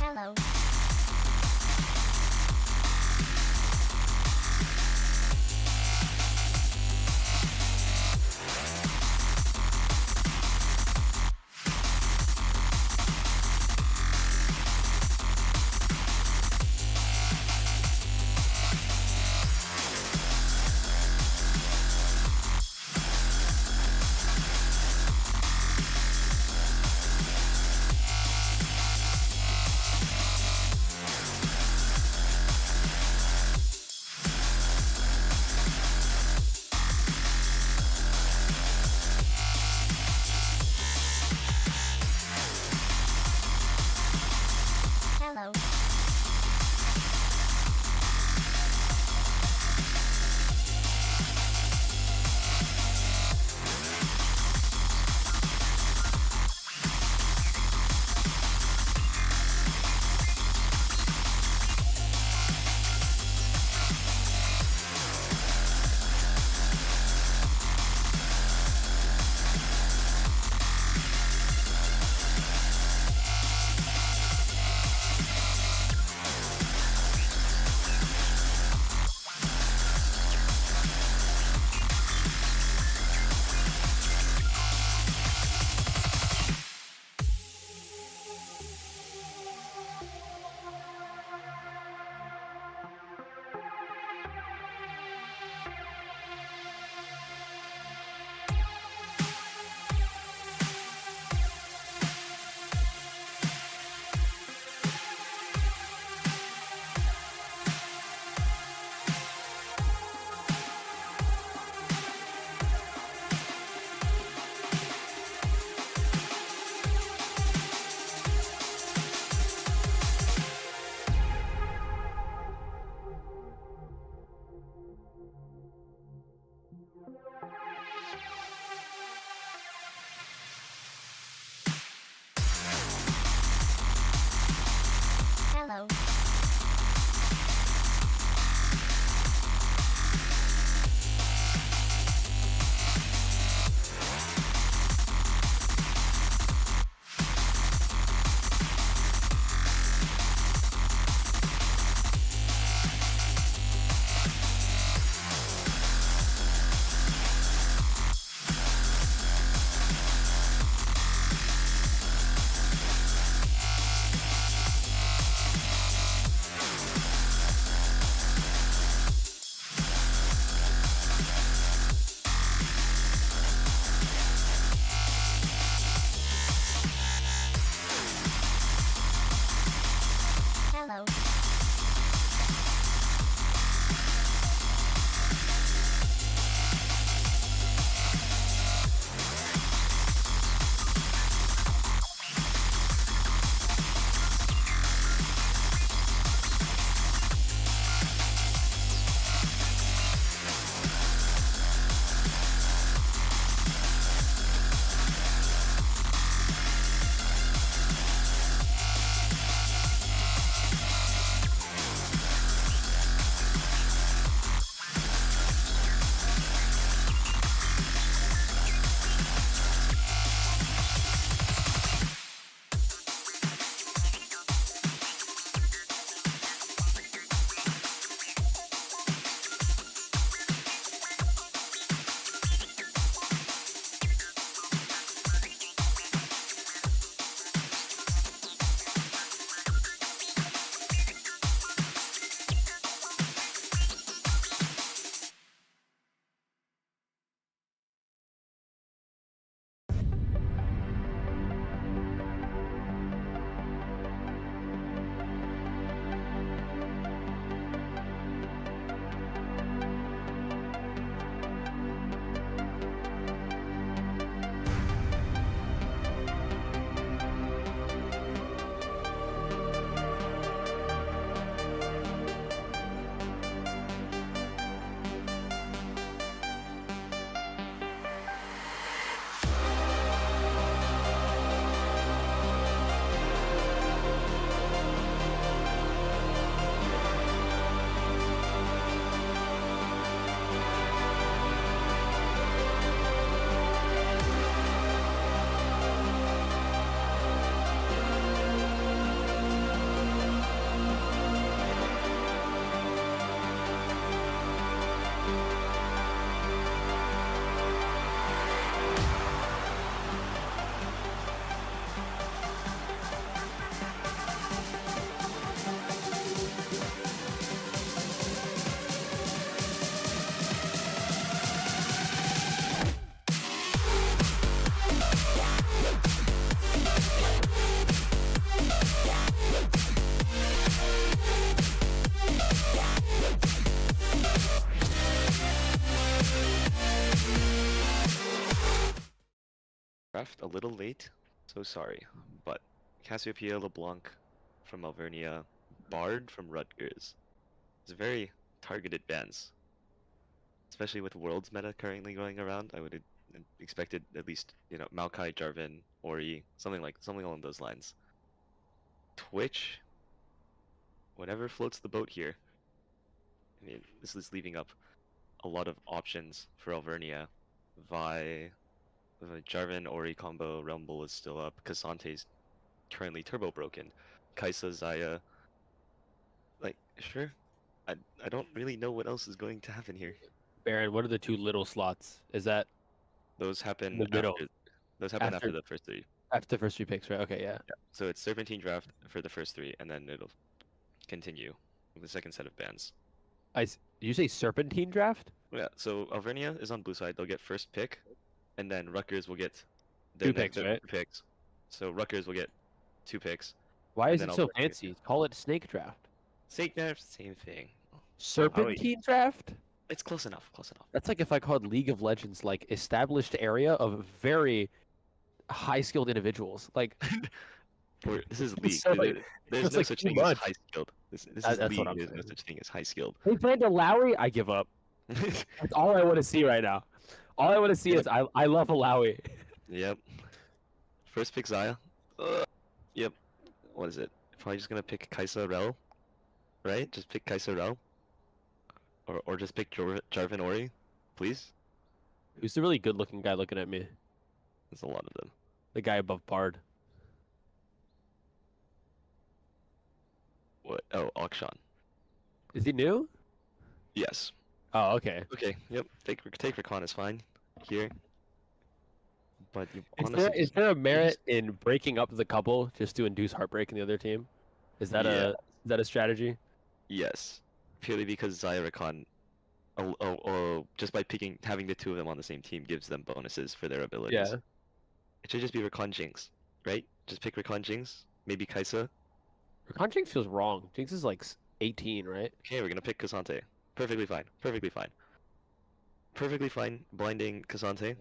Hello. Hello. Hello. draft a little late. So sorry. But Cassiopeia LeBlanc from Alvernia, Bard from Rutgers. It's very targeted bans. Especially with Worlds meta currently going around, I would have expected at least, Maokai, Jarvan, Ori, something along those lines. Twitch, whatever floats the boat here. I mean, this is leaving up a lot of options for Alvernia. Vi, the Jarvan Ori combo, Rumble is still up. Casante's currently turbo broken. Kaisa, Zaya, sure. I don't really know what else is going to happen here. Baron, what are the two little slots? Is that Those in happen the middle after the first three. after the first 3 picks, right? Okay, yeah. So it's Serpentine draft for the first three, and then it'll continue with the second set of bans. Did you say Serpentine draft? Yeah, so Alvernia is on blue side. They'll get first pick, and then Rutgers will get Two picks, right? 2 picks. So Rutgers will get 2 picks. Why And is then it so Alvernia fancy? Call it snake draft. Snake draft, same thing. Serpentine draft? It's close enough. Close enough. That's like if I called League of Legends like established area of very high-skilled individuals. Like This is league. so, like, There's it's no like such too thing as much. high skilled. This is That's league. what I'm There's no saying. such thing as high skilled. Hey, Brandon Lowry, I give up. That's all I want to see right now. All I want to see is I love Alawi. Yep. First pick Zaya. Yep. What is it? Probably just gonna pick Kaisa Rel, right? Just pick Kaisa Rel. Or just pick Jarvan Ori, please. Who's the really good-looking guy looking at me? There's a lot of them. The guy above Bard. What? Oh, Akshan. Is he new? Yes. Oh, okay. Okay. Yep. Take Rakan is fine here. But you Is honestly, there a merit in breaking up the couple just to induce heartbreak in the other team? Is that a strategy? yes, purely because Zaya Rakan, just by having the two of them on the same team gives them bonuses for their abilities. Yeah. It should just be Rakan Jinx, right? Just pick Rakan Jinx, maybe Kaisa. Rakan Jinx feels wrong. Jinx is like 18, right? Okay, we're gonna pick Cassante. Perfectly fine. Perfectly fine. Perfectly fine. Blinding Cassante.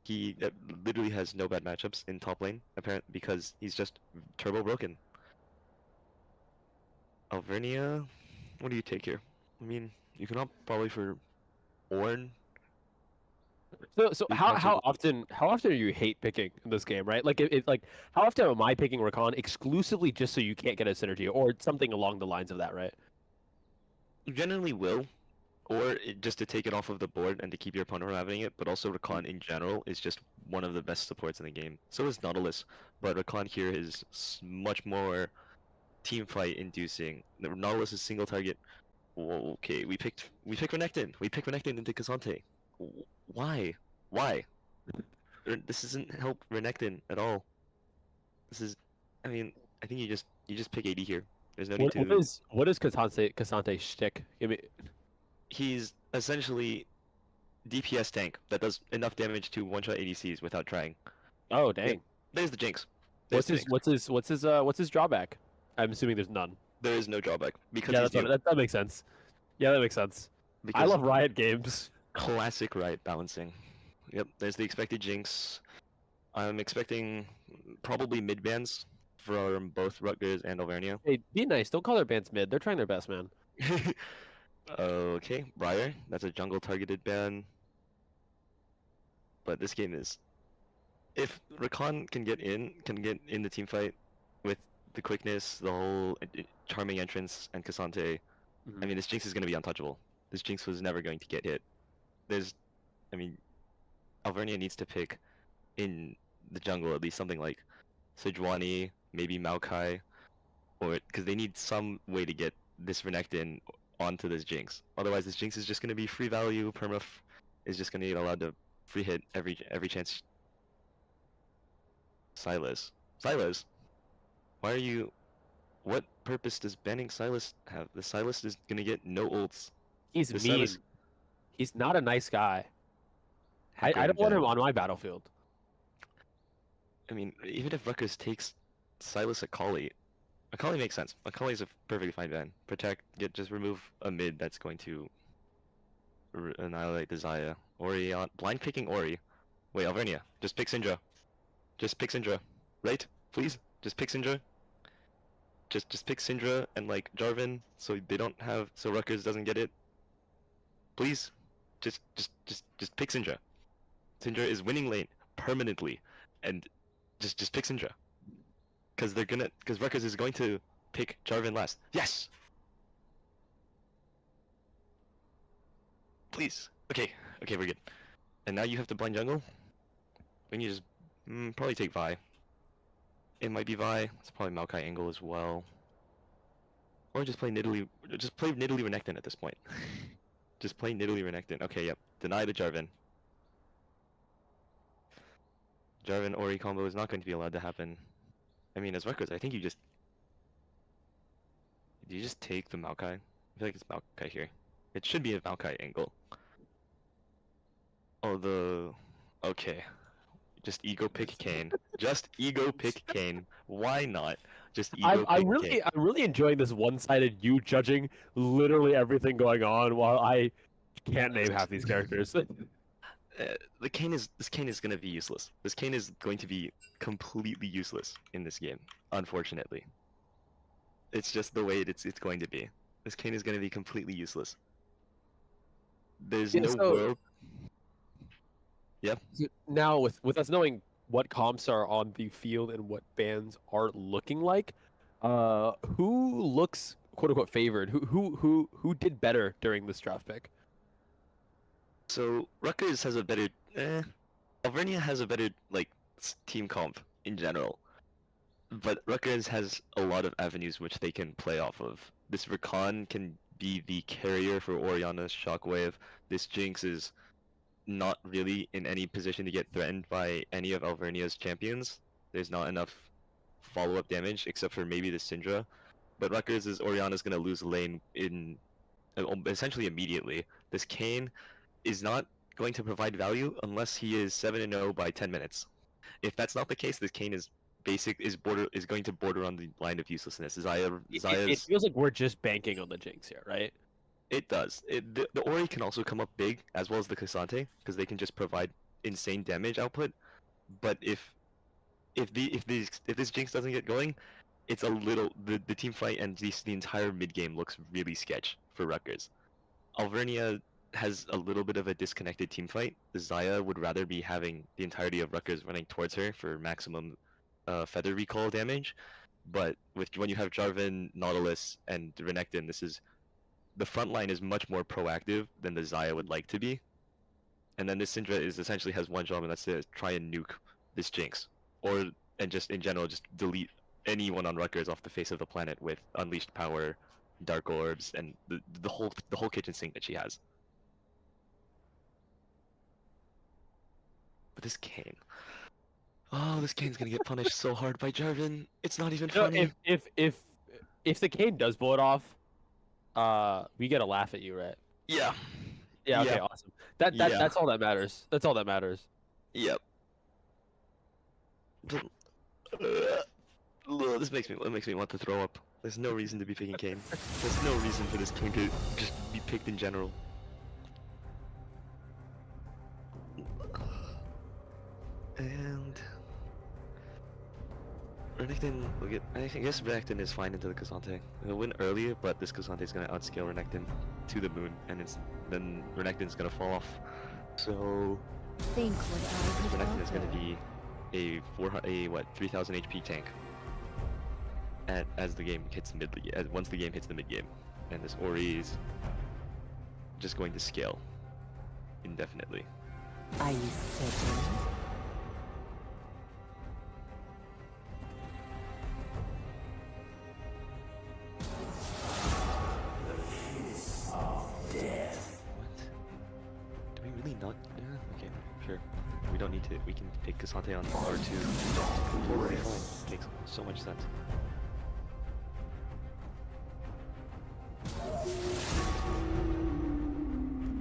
He literally has no bad matchups in top lane, apparently, because he's just turbo broken. Alvernia, what do you take here? I mean, you can opt probably for Ornn. So how often are you hate picking in this game, right? Like how often am I picking Rakan exclusively just so you can't get a synergy or something along the lines of that, right? You generally will, or just to take it off of the board and to keep your opponent from having it, but also Rakan in general is just one of the best supports in the game. So is Nautilus, but Rakan here is much more team fight inducing. Nautilus is single target. Okay, we picked Renekton. We picked Renekton into Cassante. Why? Why? This doesn't help Renekton at all. This is, I mean, I think you just pick AD here. There's no need to. What is Cassante's shtick? Give me. He's essentially DPS tank that does enough damage to one-shot ADCs without trying. Oh dang! Yep. There's the Jinx. What's his drawback? I'm assuming there's none. There is no drawback because Yeah, he's new. that makes sense. Yeah, that makes sense. Because I love Riot games. Classic Riot balancing. Yep, there's the expected Jinx. I'm expecting probably mid bans from both Rutgers and Alvernia. Hey, be nice. Don't call their bans mid. They're trying their best, man. Okay, Briar. That's a jungle targeted ban. But this game is, if Rakan can get in the team fight with the quickness, the whole charming entrance, and Cassante, I mean, this Jinx is going to be untouchable. This Jinx was never going to get hit. Alvernia needs to pick in the jungle at least something like Sejuani, maybe Maokai, or because they need some way to get this Renekton onto this Jinx. Otherwise, this Jinx is just going to be free value. Permaf is just going to get allowed to free hit every chance. Silas, why are you? What purpose does banning Silas have? The Silas is going to get no ults. He's The mean. Silas, He's not a nice guy. I don't want him on my battlefield. I mean, even if Rutgers takes Silas Akali makes sense. Akali is a perfectly fine ban. Just remove a mid that's going to annihilate the Zaya. Ori blind picking Ori. Wait, Alvernia, just pick Syndra. Just pick Syndra, right? Please, just pick Syndra. Just pick Syndra and like Jarvan, so they don't have, so Rutgers doesn't get it. Please, just pick Syndra. Syndra is winning lane permanently, and just pick Syndra. Because Rutgers is going to pick Jarvan last. Yes. Please. Okay, we're good. And now you have to blind jungle. We need to just probably take Vi. It might be Vi. It's probably Maokai angle as well. Or just play Nidalee. Just play Nidalee Renekton at this point. Just play Nidalee Renekton. Okay, yep. Deny the Jarvan. Jarvan Ori combo is not going to be allowed to happen. I mean, as Rutgers, I think you just... Do you just take the Maokai? I feel like it's Maokai here. It should be a Maokai angle. Oh, okay. Just ego pick Kayn. Just ego pick Kayn. Why not? Just ego pick Kayn. I'm really enjoying this one-sided you judging literally everything going on while I can't name half these characters. This Kayn is gonna be useless. This Kayn is going to be completely useless in this game, unfortunately. It's just the way it's going to be. This Kayn is gonna be completely useless. There's no world. Yep. Now, with us knowing what comps are on the field and what bans are looking like, who looks quote unquote favored? Who did better during this draft pick? So Rutgers has a better. Alvernia has a better like team comp in general, but Rutgers has a lot of avenues which they can play off of. This Rakan can be the carrier for Orianna's Shockwave. This Jinx is not really in any position to get threatened by any of Alvernia's champions. There's not enough follow-up damage except for maybe the Syndra. But Rutgers' Orianna's going to lose lane in essentially immediately. This Kayn is not going to provide value unless he is 7-0 by 10 minutes. If that's not the case, this Kayn is going to border on the line of uselessness. It feels like we're just banking on the Jinx here, right? It does. The Ori can also come up big, as well as the Cassante, because they can just provide insane damage output. But if this Jinx doesn't get going, it's a little the team fight and the entire mid game looks really sketch for Rutgers. Alvernia has a little bit of a disconnected team fight. Xayah would rather be having the entirety of Rutgers running towards her for maximum feather recall damage. But when you have Jarvan, Nautilus, and Renekton, the front line is much more proactive than the Xayah would like to be. And then this Syndra essentially has one job, and that's to try and nuke this Jinx. And just in general, just delete anyone on Rutgers off the face of the planet with Unleashed Power, Dark Orbs, and the whole kitchen sink that she has. But this Kayn. Oh, this Kayn's gonna get punished so hard by Jarvan. It's not even funny. If the Kayn does pull it off, we get a laugh at you, right? Yeah. Yeah. Okay. Yeah. Awesome. That's all that matters. That's all that matters. Yep. This makes me want to throw up. There's no reason to be picking Kayn. There's no reason for this Kayn to just be picked in general. And Renekton will get. I guess Renekton is fine into the Cassante. He'll win earlier, but this Cassante is gonna outscale Renekton to the moon, and then Renekton's gonna fall off. So Think what I could Renekton is gonna offer. be a 3000 HP tank as the game hits once the game hits the mid game, and this Ori is just going to scale indefinitely. Are you certain? What? Do we really not? Yeah, okay, sure. We don't need to. We can pick Cassante on R2. Totally fine. Makes so much sense.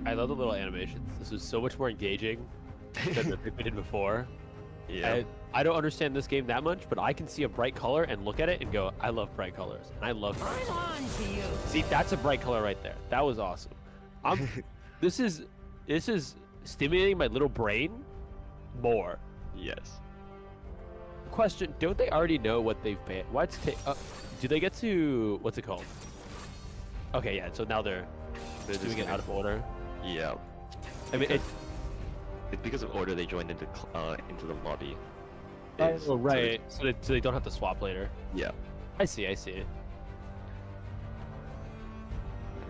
I love the little animations. This was so much more engaging than the pick we did before. Yeah. I don't understand this game that much, but I can see a bright color and look at it and go, I love bright colors, and I love bright colors. See, that's a bright color right there. That was awesome. This is stimulating my little brain more. Yes. question: don't they already know what they've banned? What's do they get to what's it called? Okay, yeah. So now they're They're just doing it gonna- out of order. Yeah. I mean, It's because of order they joined into the lobby. oh So right. So they don't have to swap later. yeah. I see. I see. I mean,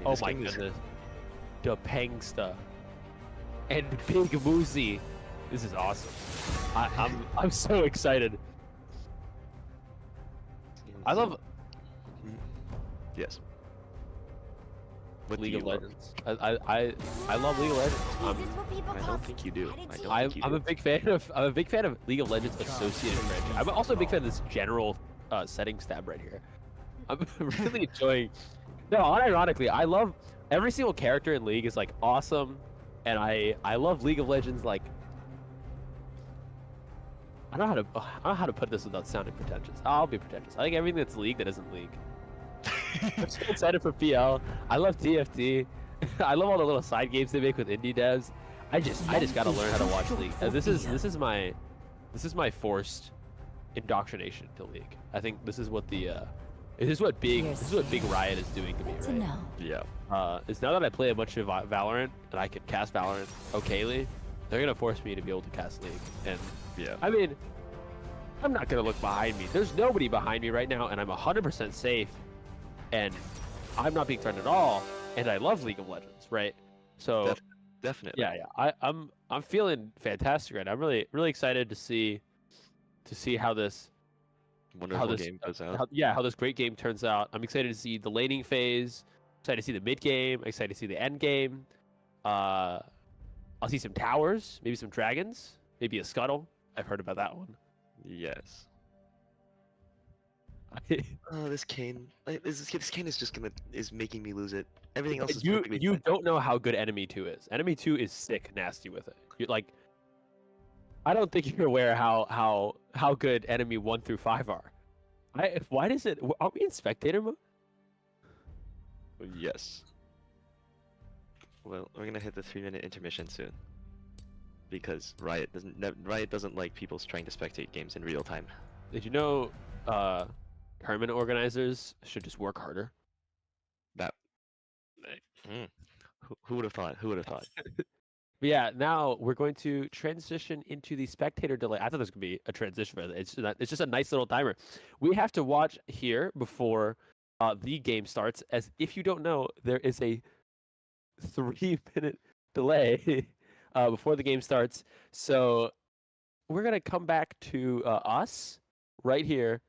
Oh this my game is- goodness. The Pangsta and Big Moosey. This is awesome. I'm so excited. I love Yes. What do League you of love? Legends. I love League of Legends. Is this what people I call don't think you do. I don't I'm, think you I'm do. a big fan of League of Legends associated franchise. I'm also a big fan of this general settings tab right here. I'm really enjoying. No, unironically, I love every single character in League is like awesome, and I love League of Legends. Like I don't know how to put this without sounding pretentious. I'll be pretentious. I think everything that's League that isn't League. I'm so excited for PL. I love TFT. I love all the little side games they make with indie devs. I just gotta learn how to watch League. This is my forced indoctrination to League. I think this is what Big Riot is doing to me, Good to right? know. Yeah. Is now that I play a bunch of Valorant and I can cast Valorant okayly, they're gonna force me to be able to cast League. And Yeah. I mean, I'm not gonna look behind me. There's nobody behind me right now, and I'm 100% safe, and I'm not being threatened at all. And I love League of Legends, right? So Definitely. yeah. I'm feeling fantastic right now. I'm really excited to see how this Wonderful game goes out. how this great game turns out. I'm excited to see the laning phase. Excited to see the mid game. Excited to see the end game. I'll see some towers, maybe some dragons, maybe a scuttle. I've heard about that one. Yes. Oh, this Kane. This Kane is just is making me lose it. Everything else is perfectly you fine. don't know how good Enemy 2 is. Enemy 2 is sick nasty with it. You're like, I don't think you're aware how good Enemy 1 through 5 are. Why does it? Are we in spectator mode? Yes. Well, we're gonna hit the 3-minute intermission soon. Because Riot doesn't like people trying to spectate games in real time. Did you know tournament organizers should just work harder? That. Who would have thought? Who would have thought? But yeah, now we're going to transition into the spectator delay. I thought this could be a transition, but it's just a nice little timer. We have to watch here before the game starts. As if you don't know, there is a 3-minute delay before the game starts. So we're gonna come back to us right here.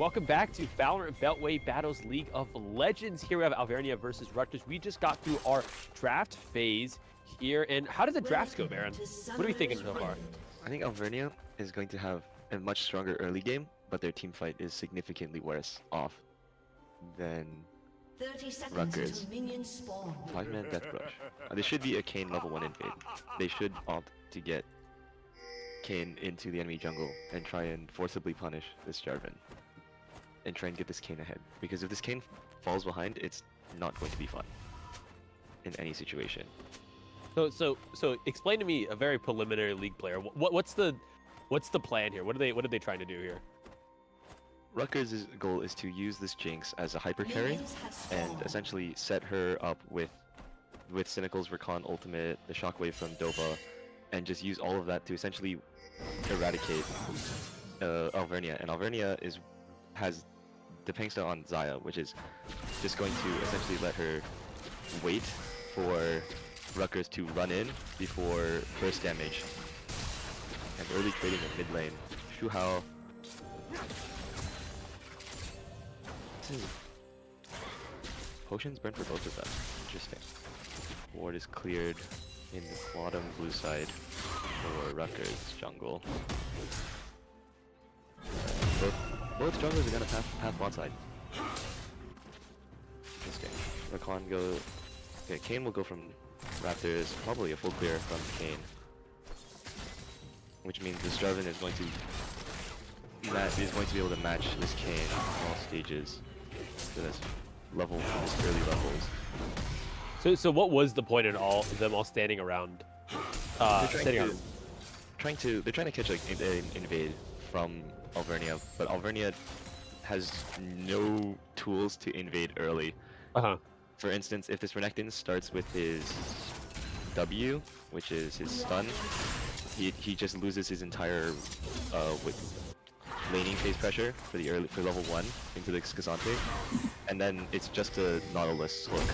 welcome back to Valorant Beltway Battles League of Legends. Here we have Alvernia versus Rutgers. We just got through our draft phase here, and how did the drafts go, Baron? What are we thinking so far? I think Alvernia is going to have a much stronger early game, but their team fight is significantly worse off than 30 seconds Rutgers. until minions spawn. 5-man death rush. This should be a Kane level 1 invade. They should opt to get Kane into the enemy jungle and try and forcibly punish this Jarvan. And try and get this Kane ahead. Because if this Kane falls behind, it's not going to be fun. In any situation. So explain to me, a very preliminary league player. What's the plan here? What are they trying to do here? Rutgers' goal is to use this Jinx as a hyper carry and essentially set her up with Cynical's Recon ultimate, the shockwave from Dova, and just use all of that to essentially eradicate Alvernia. And Alvernia has the Pangsta on Xayah, which is just going to essentially let her wait for Rutgers to run in before burst damage. And early trading in mid lane. Shuhao. Potions burn for both of them. Interesting. Ward is cleared in the bottom blue side for Rutgers jungle. Both junglers are gonna path bot side. Interesting. Rakan go. Okay, Kane will go from Raptors, probably a full clear from Kane. Which means this Jarvan is going to be able to match this Kane on all stages to this level, this early levels. So what was the point in all of them all standing around? They're trying to catch like an invade from Alvernia, but Alvernia has no tools to invade early. For instance, if this Renekton starts with his W, which is his stun, he just loses his entire with laning phase pressure for level 1 into the Skazante, and then it's just a Nautilus hook.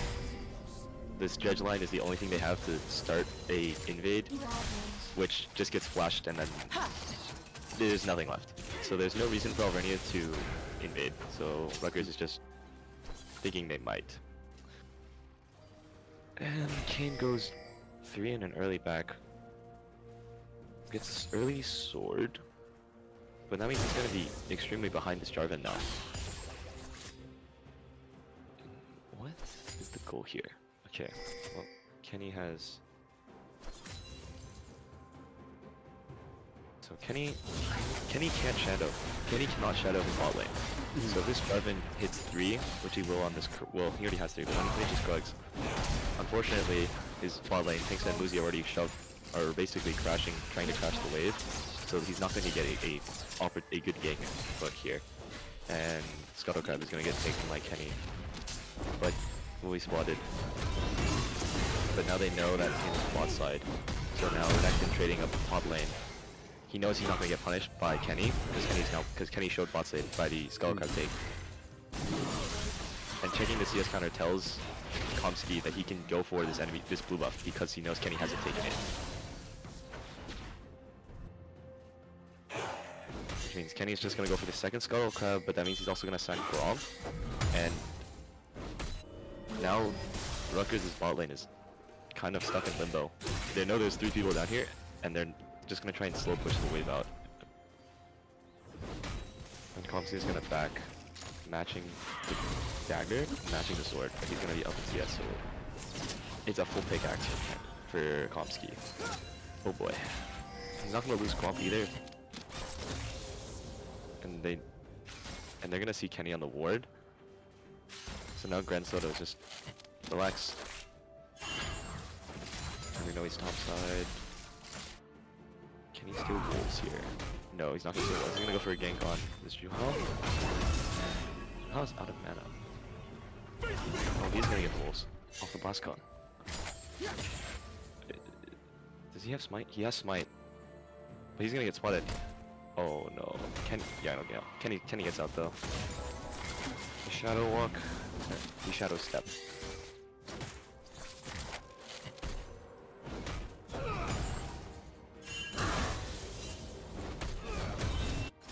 This dredge line is the only thing they have to start a invade, which just gets flashed and then there's nothing left. So there's no reason for Alvernia to invade, so Rutgers is just thinking they might. And Kane goes 3 in an early back. Gets early sword. But that means he's going to be extremely behind this Jarvan now. What is the goal here? Okay, well, Kenny has... So Kenny can't shadow. Kenny cannot shadow his bot lane. So if this Jarvan hits 3, which he will on this... Well, he already has 3, but when he finishes Krugs, unfortunately, his bot lane, Pinks and Luzi already are basically crashing, trying to crash the wave. So he's not going to get a good gank foot here. And Scuttlecrab is going to get taken like Kenny. But will be spotted. But now they know that he's on the bot side. So now Renekton trading up top lane. He knows he's not going to get punished by Kenny, because Kenny showed bot side by the Scuttlecrab take. And checking the CS counter tells Komsky that he can go for this blue buff because he knows Kenny hasn't taken it. Which means Kenny's just going to go for the second Scuttlecrab, but that means he's also going to sack Braum. And now Rutgers' bot lane is kind of stuck in limbo. They know there's 3 people down here, and they're just going to try and slow push the wave out. And Komsky is going to back, matching the dagger, matching the sword, but he's going to be up in CS, so it's a full pickaxe for Komsky. Oh boy. He's not going to lose Quamp either. And they're gonna see Kenny on the ward. So now Grand Soda is just relax. And we know he's top side. Can he steal wolves here? No, he's not gonna steal wolves. He's gonna go for a gank on this Juhao. Juhao's out of mana. Oh, he's gonna get wolves off the Blascon. Does he have smite? He has smite. But he's gonna get spotted. Oh no. Kenny gets out though. The shadow walk. The shadow step.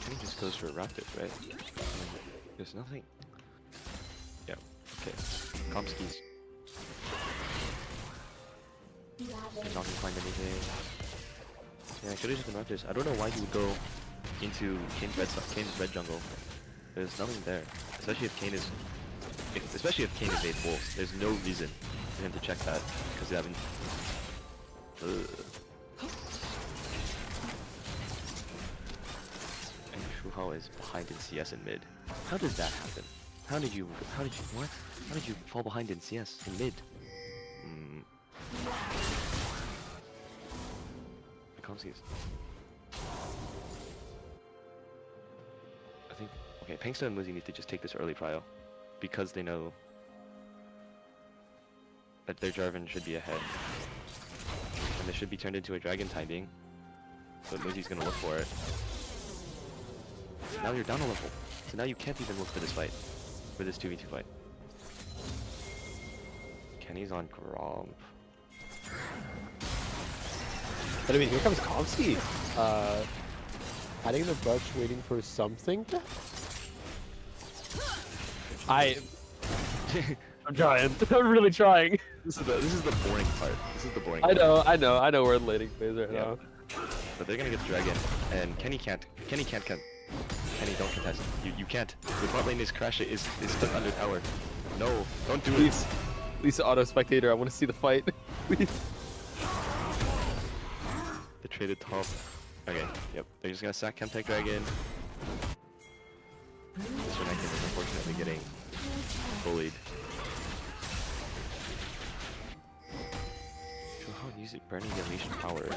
Kenny just goes for Raptors, right? There's nothing. Yeah. Okay. Komski's not gonna find anything. Yeah, I should have just been Rutgers. I don't know why he would go into Kane's red jungle. There's nothing there, especially if Kane is, especially if Kane invades wolves. There's no reason for him to check that because they haven't. And Shuhao is behind in CS in mid. How did that happen? How did you what? How did you fall behind in CS in mid? I can't see it. I think, okay, Pangsta and Muzi need to just take this early prio because they know that their Jarvan should be ahead. And this should be turned into a dragon timing. But Muzi's gonna look for it. Now you're down a level. So now you can't even look for this fight. For this 2v2 fight. Kenny's on Gromp. But I mean, here comes Komski. Hiding in the brush, waiting for something. I'm trying. I'm really trying. This is the boring part. This is the boring I part. know we're in laning phase right Yeah. now. But they're gonna get the dragon, and Kenny can't. Kenny, don't contest. You can't. The bot lane is stuck under tower. No, don't do it. Please, auto spectator, I want to see the fight. Please. The traded top. Okay, yep. They're just gonna sack Chemtech Dragon. This Renekton is unfortunately getting bullied. So how use it burning the unleashed power?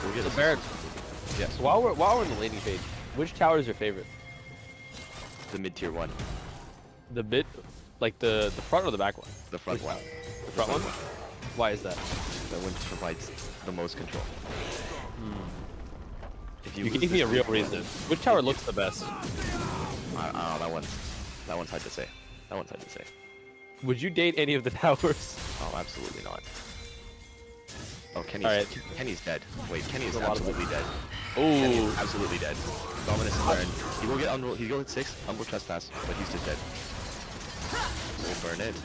We'll get So a Baron, yes. so while we're in the laning phase, which tower is your favorite? The mid tier one. The mid, like the front or the back one? The front one. The front one? Why is that? That one provides the most control. If You lose gave me this a real lane- reason. Which tower looks the best? That one's hard to say. That one's hard to say. Would you date any of the towers? Oh, absolutely not. Oh, Alright. Kenny's dead. Wait, Kenny is There's a lot of absolutely dead. Kenny is Oh, absolutely dead. Dominus is burned. He will get unroll. He'll get 6. Humble trespass, but he's just dead. We'll burn it.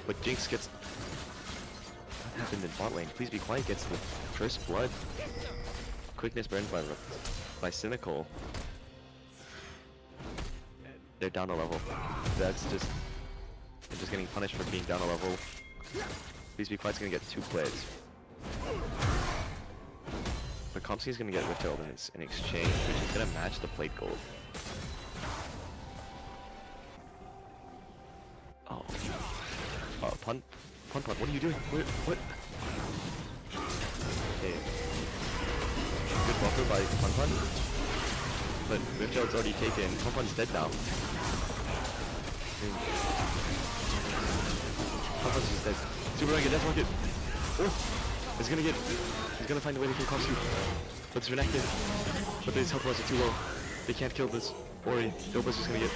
But Jinx gets. What happened in bot lane? Please be quiet. Gets the first blood. Quickness burned by Cynical. They're down a level. That's just. They're just getting punished for being down a level. Please be quiet's gonna get 2 plays. But Komski's gonna get withheld in exchange, which is gonna match the plate gold. Oh. Punt, what are you doing? What? Okay. Good buffer by Pun. But Withheld's already taken. Pun's dead now. Pun's just dead. Super Mega Death Rocket! Oh! He's gonna find a way to kill Komski. But it's Renekton. But his health bars are too low. They can't kill this Ori. Dopa's just gonna get.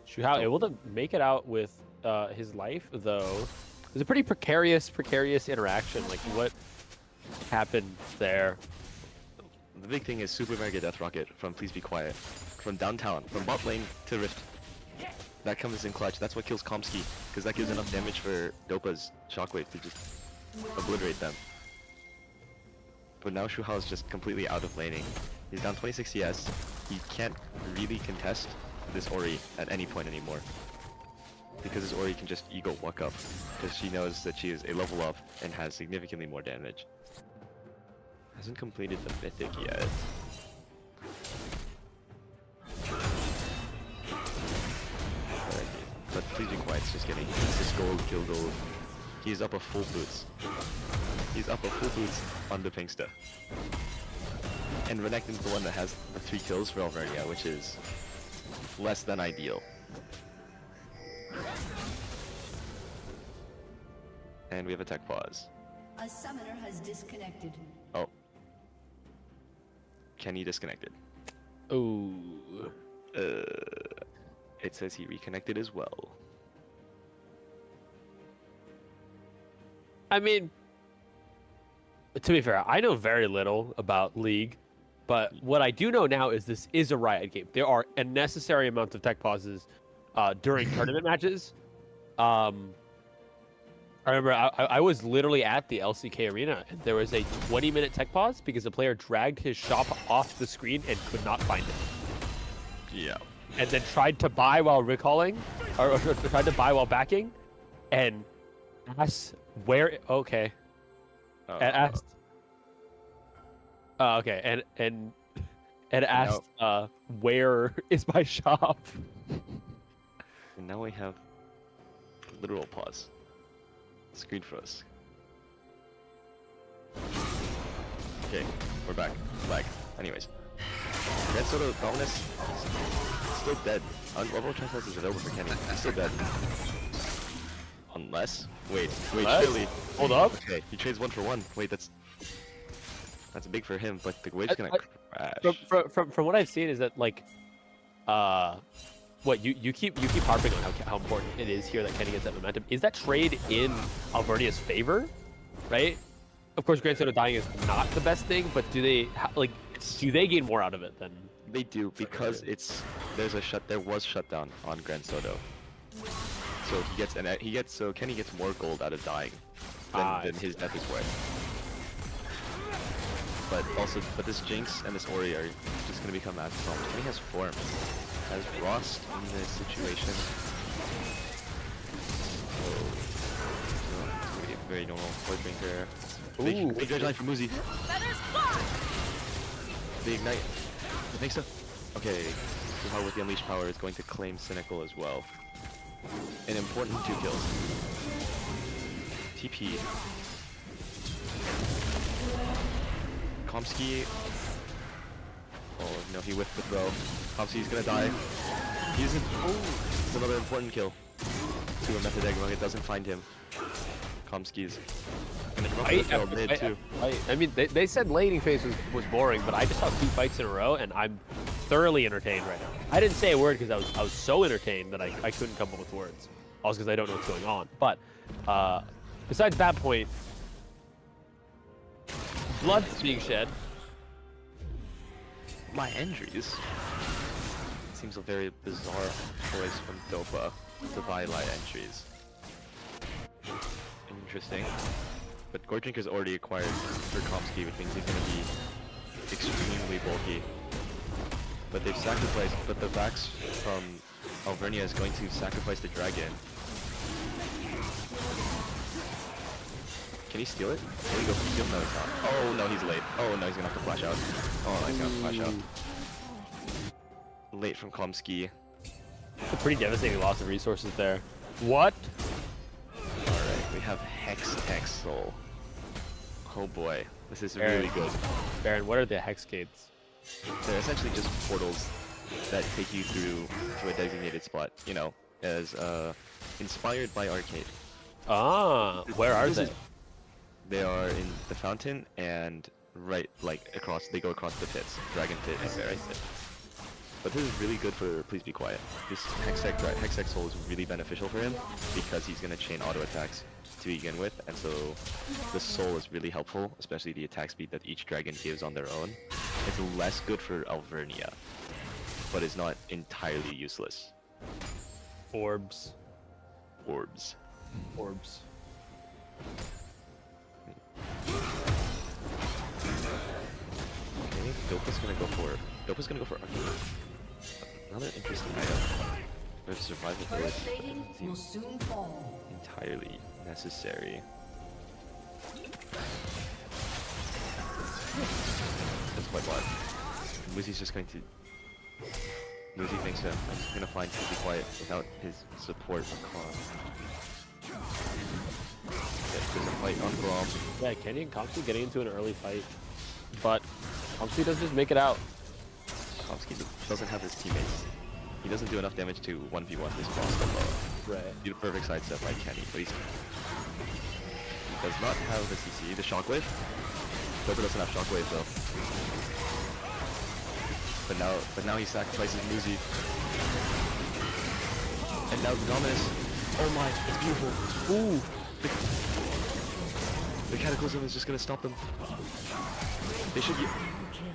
Shuhao able to make it out with his life, though. It was a pretty precarious interaction. Like, what happened there? The big thing is Super Mega Death Rocket from Please Be Quiet. From downtown, from bot lane to Rift. That comes in clutch. That's what kills Komski, because that gives enough damage for Dopa's Shockwave to just obliterate them. But now Shuhao is just completely out of laning. He's down 26 CS. He can't really contest this Ori at any point anymore. Because this Ori can just ego walk up, because she knows that she is a level up and has significantly more damage. Hasn't completed the mythic yet. But Please Be Quiet's just getting this gold, kill gold. He's up a full boots. He's up a full boots on the Pinkster. And Renekton's the one that has the 3 kills for Alvernia, which is less than ideal. And we have a tech pause. A summoner has disconnected. Oh. Kenny disconnected. Oh. It says he reconnected as well. I mean, To be fair, I know very little about League, but what I do know now is this is a Riot game. There are a necessary amount of tech pauses during tournament matches. I remember I was literally at the LCK arena, and there was a 20-minute tech pause because the player dragged his shop off the screen and could not find it. Yeah. And then tried to buy while recalling, or tried to buy while backing, and asked where. Okay. And asked. Okay, and asked where is my shop? And now we have literal pause. Screen for us. Okay, we're back. Lag. Anyways. Red Soda Dominus still dead. Level transfers is over for Kenny. He's still dead. Unless. Wait, Unless? surely. Hold up. Okay, he trades 1 for 1. Wait, that's big for him, but the wave's gonna crash. From what I've seen is that like, what you keep harping on how important it is here that Kenny gets that momentum. Is that trade in Alvernia's favor, right? Of course, Grand Soda dying is not the best thing, but do they do they gain more out of it than? They do, because there was shutdown on Grand Soda. So Kenny gets more gold out of dying than his death is worth. But this Jinx and this Ori are just gonna become massive problems. Kenny has form. Has Rost in this situation. It's gonna be a very normal point drinker. Big dredge line from Muzi. The ignite. I think so. Okay. Somehow with the unleashed power is going to claim Cynical as well. An important 2 kills. TP. Komsky. Oh no, he whiffed the throw. Komsky's gonna die. He isn't. Oh, it's another important kill. To a method egg rung, it doesn't find him. Komsky's. And then mid too. I mean, they said laning phase was boring, but I just saw 2 fights in a row, and I'm thoroughly entertained right now. I didn't say a word because I was so entertained that I couldn't come up with words. Also because I don't know what's going on. But besides that point, blood's being shed. My injuries. Seems a very bizarre choice from Dopa to buy light entries. Interesting. But Gordrinker's already acquired for Komsky, which means he's going to be extremely bulky. But they've sacrificed, but the Vax from Alvernia is going to sacrifice the dragon. Can he steal it? Will he go for steal? No, he's not. Oh no, he's late. Oh no, he's gonna have to flash out. Oh, he's gonna have to flash out. Late from Komsky. A pretty devastating loss of resources there. What? Alright, we have Hex Soul. Oh boy, this is really good. Baron, what are the Hex Gates? They're essentially just portals that take you through to a designated spot, you know, as inspired by Arcade. Ah, where are they? They are in the fountain and right, like, across, they go across the pits. Dragon pit and Bear pit. But this is really good for Please Be Quiet. This Hextech Soul is really beneficial for him because he's going to chain auto attacks to begin with, and so the Soul is really helpful, especially the attack speed that each dragon gives on their own. It's less good for Alvernia, but it's not entirely useless. Orbs. Orbs. Orbs. Okay, Dopa's gonna go for Arcade. Another interesting item. But survival Turret village plating will soon fall. entirely necessary. That's quite bad. Muzi's just going to. Muzi thinks that I'm just gonna find Please Be Quiet without his support cost. There's a fight on Grom. Yeah, Kenny and Komsky getting into an early fight, but Komsky doesn't just make it out. Komsky doesn't have his teammates. He doesn't do enough damage to 1v1 this boss alone. Right. Do the perfect sidestep like Kenny, but he does not have the CC, the Shockwave. Dopa doesn't have Shockwave though. But now he sacrifices Muzi. And now the Dominus. Oh my, it's beautiful. Ooh. The Cataclysm is just gonna stop them. They should.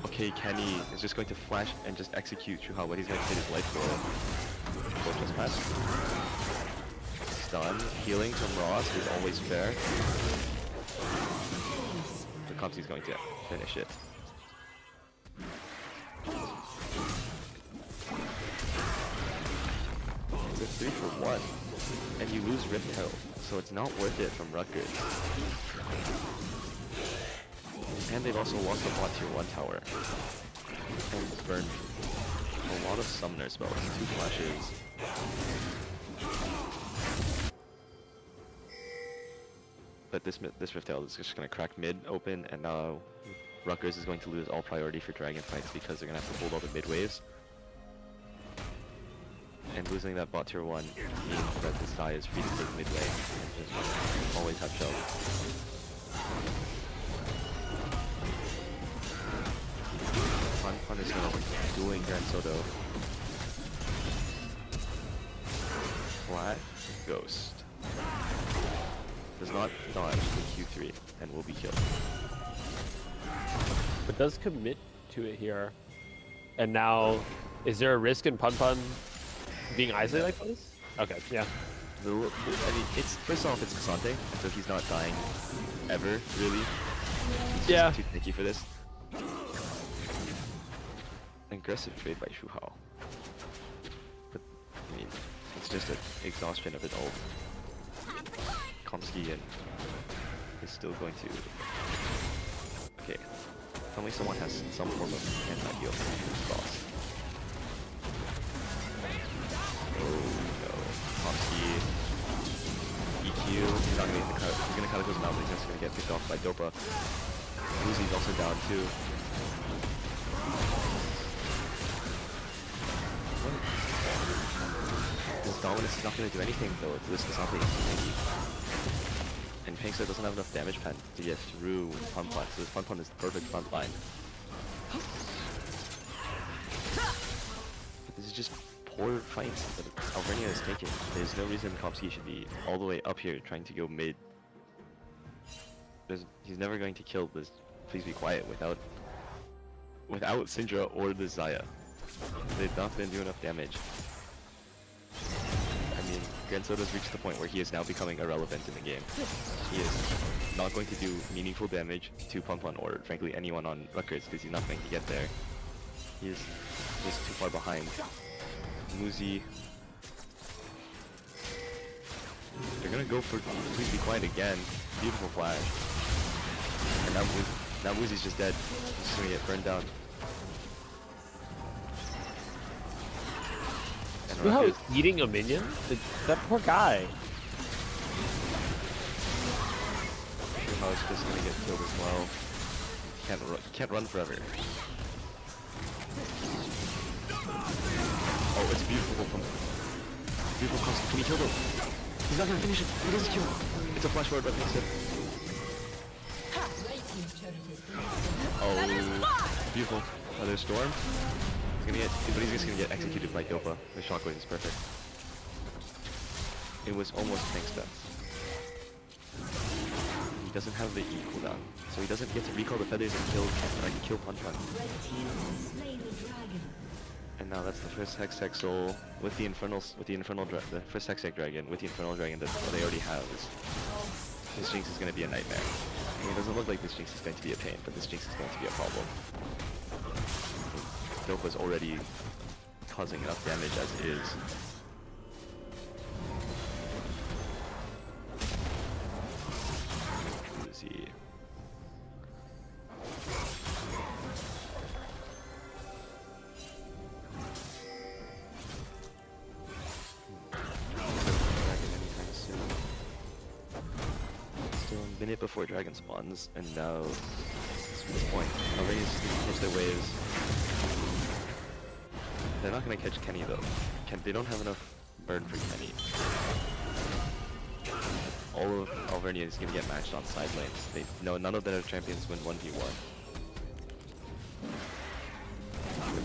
Okay, Kenny is just going to flash and just execute Shuhao, but he's going to hit his life for just pass. Stun, healing from Ross is always fair. The Comsy's going to finish it. It's a 3 for 1, and you lose Rift Herald, so it's not worth it from Rutgers. And they've also lost the bot tier 1 tower. And burned a lot of summoner spells, 2 flashes. But this Rift Herald is just going to crack mid open, and now Rutgers is going to lose all priority for dragon fights because they're going to have to hold all the mid waves. And losing that bot tier 1 means that this guy is free to take mid lane and just always have shell. Fun is now dueling Grand Soto. Flat Ghost. Does not dodge the Q3 and will be killed. But does commit to it here. And now, is there a risk in Pun Pun being isolated like this? Okay, yeah. I mean, it's first off, it's Kasante, so he's not dying ever, really. He's just too picky for this. Aggressive trade by Shuhao. But, I mean, it's just an exhaustion of an ult. Komsky and is still going to... Okay. Tell me someone has some form of anti-heal boss. Oh no. Komsky. EQ. He's not gonna get the cut. He's gonna cut it goes now, but he's just gonna get picked off by Dopa. Uzi's also down too. This Dominus is not going to do anything though to this Kasante. And Pinkster doesn't have enough damage pen to get through Pun Pun, so this Pun Pun is the perfect front line. But this is just poor fights that Alvernia is taking. There's no reason Komsky should be all the way up here trying to go mid. He's never going to kill this Please Be Quiet without Syndra or the Zaya. They've not been doing enough damage. I mean, Grand Soda's reached the point where he is now becoming irrelevant in the game. He is not going to do meaningful damage to Pun Pun or frankly anyone on Rutgers because he's not going to get there. He is just too far behind. Muzi. They're gonna go for Please Be Quiet again. Beautiful flash. And now Muzi's just dead. He's just gonna get burned down. You know how he's eating a minion? That poor guy. Shuhao is just gonna get killed as well. He can't run forever. Oh, it's beautiful from beautiful cost. Can he kill him? He's not gonna finish it. He doesn't kill him. It's a flash forward by Pinkster. Oh, beautiful. Another storm. But he's just gonna get executed by Dopa. The shockwave is perfect. It was almost Pinkster. He doesn't have the E cooldown, so he doesn't get to recall the feathers and kill Pun Pun. And now that's the first Hextech Soul with the the first Hextech Dragon with the Infernal Dragon that they already have. This Jinx is gonna be a nightmare. I mean, it doesn't look like this Jinx is going to be a pain, but this Jinx is going to be a problem. Dopa's already causing enough damage as it is. Uzi. Still a minute before Dragon spawns, and now it's this point. Already just need to catch their waves. They're not gonna catch Kenny though. They don't have enough burn for Kenny. All of Alvernia is gonna get matched on side lanes. None of their champions win 1v1.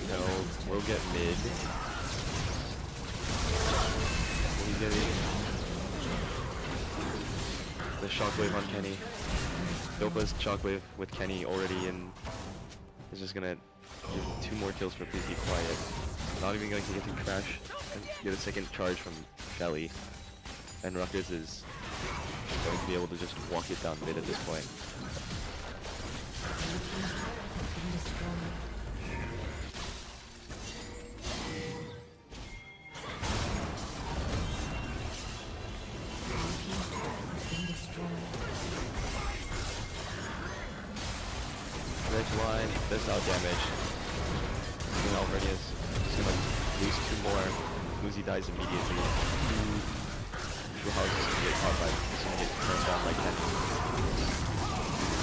Herald will get mid. He's getting the shockwave on Kenny. Dopa's Shockwave with Kenny already in. Is just gonna give 2 more kills for Please Be Quiet. Not even going to get to Crash and get a second charge from Shelly. And Rutgers is going to be able to just walk it down mid at this point. Red line, that's out damage. And Alvernia is just gonna lose 2 more. Uzi dies immediately. How is this gonna get caught by? He's gonna get turned down like Kenny.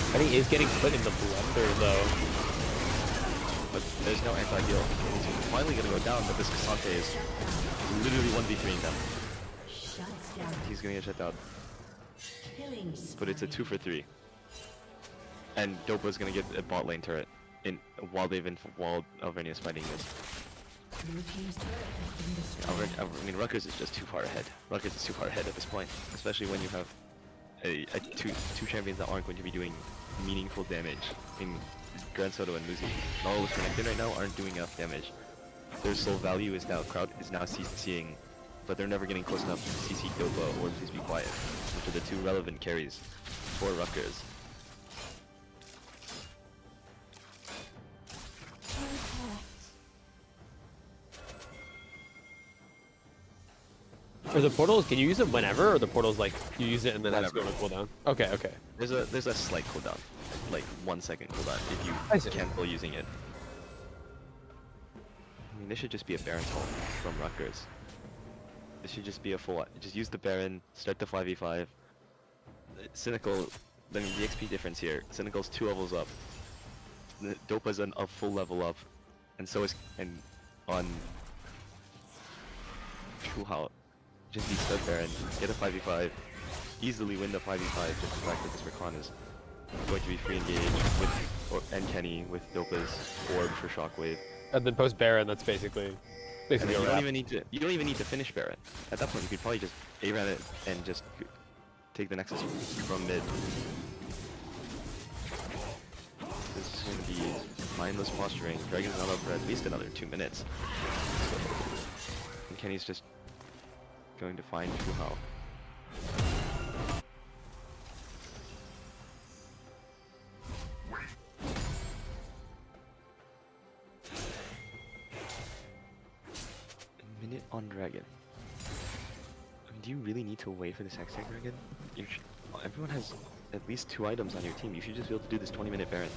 I think he's getting put in the blender though. But there's no anti-heal. He's finally gonna go down, but this Cassante is literally 1v3ing them. Shuts down. He's gonna get shut down. Killing But it's a 2 for 3. And Dopa's gonna get a bot lane turret while Alvernia is fighting this. Blue team's turret has been destroyed. I mean, Rutgers is just too far ahead. Rutgers is too far ahead at this point, especially when you have two champions that aren't going to be doing meaningful damage in Grand Soto and Muzi. And all of us connected right now aren't doing enough damage. Their sole value is now CCing, but they're never getting close enough to CC Dopa or Please Be Quiet, which are the 2 relevant carries for Rutgers. Are the portals, can you use them whenever, or the portals like you use it and then have to go Whenever. to cooldown? Okay, okay. There's a slight cooldown, like 1 second cooldown I if see. you cancel using it. I mean, this should just be a Baron call from Rutgers. This should just be a full. Just use the Baron, start the 5v5. Cynical. I mean, the XP difference here. Cynical's 2 levels up. Dopa's a full level up, and so is on True How. Just be stud Baron, get a 5v5, easily win the 5v5. Just the fact that this Recon is going to be free engage with and Kenny with Dopa's orb for Shockwave. And then post Baron, that's basically And a you wrap. don't even need to finish Baron. At that point, you could probably just A-ran it and just take the Nexus from mid. This is going to be mindless posturing. Dragon's not up for at least another 2 minutes. And Kenny's just going to find True How. A minute on Dragon. I mean, do you really need to wait for this Hextech Dragon? Everyone has at least 2 items on your team. You should just be able to do this 20-minute Baron.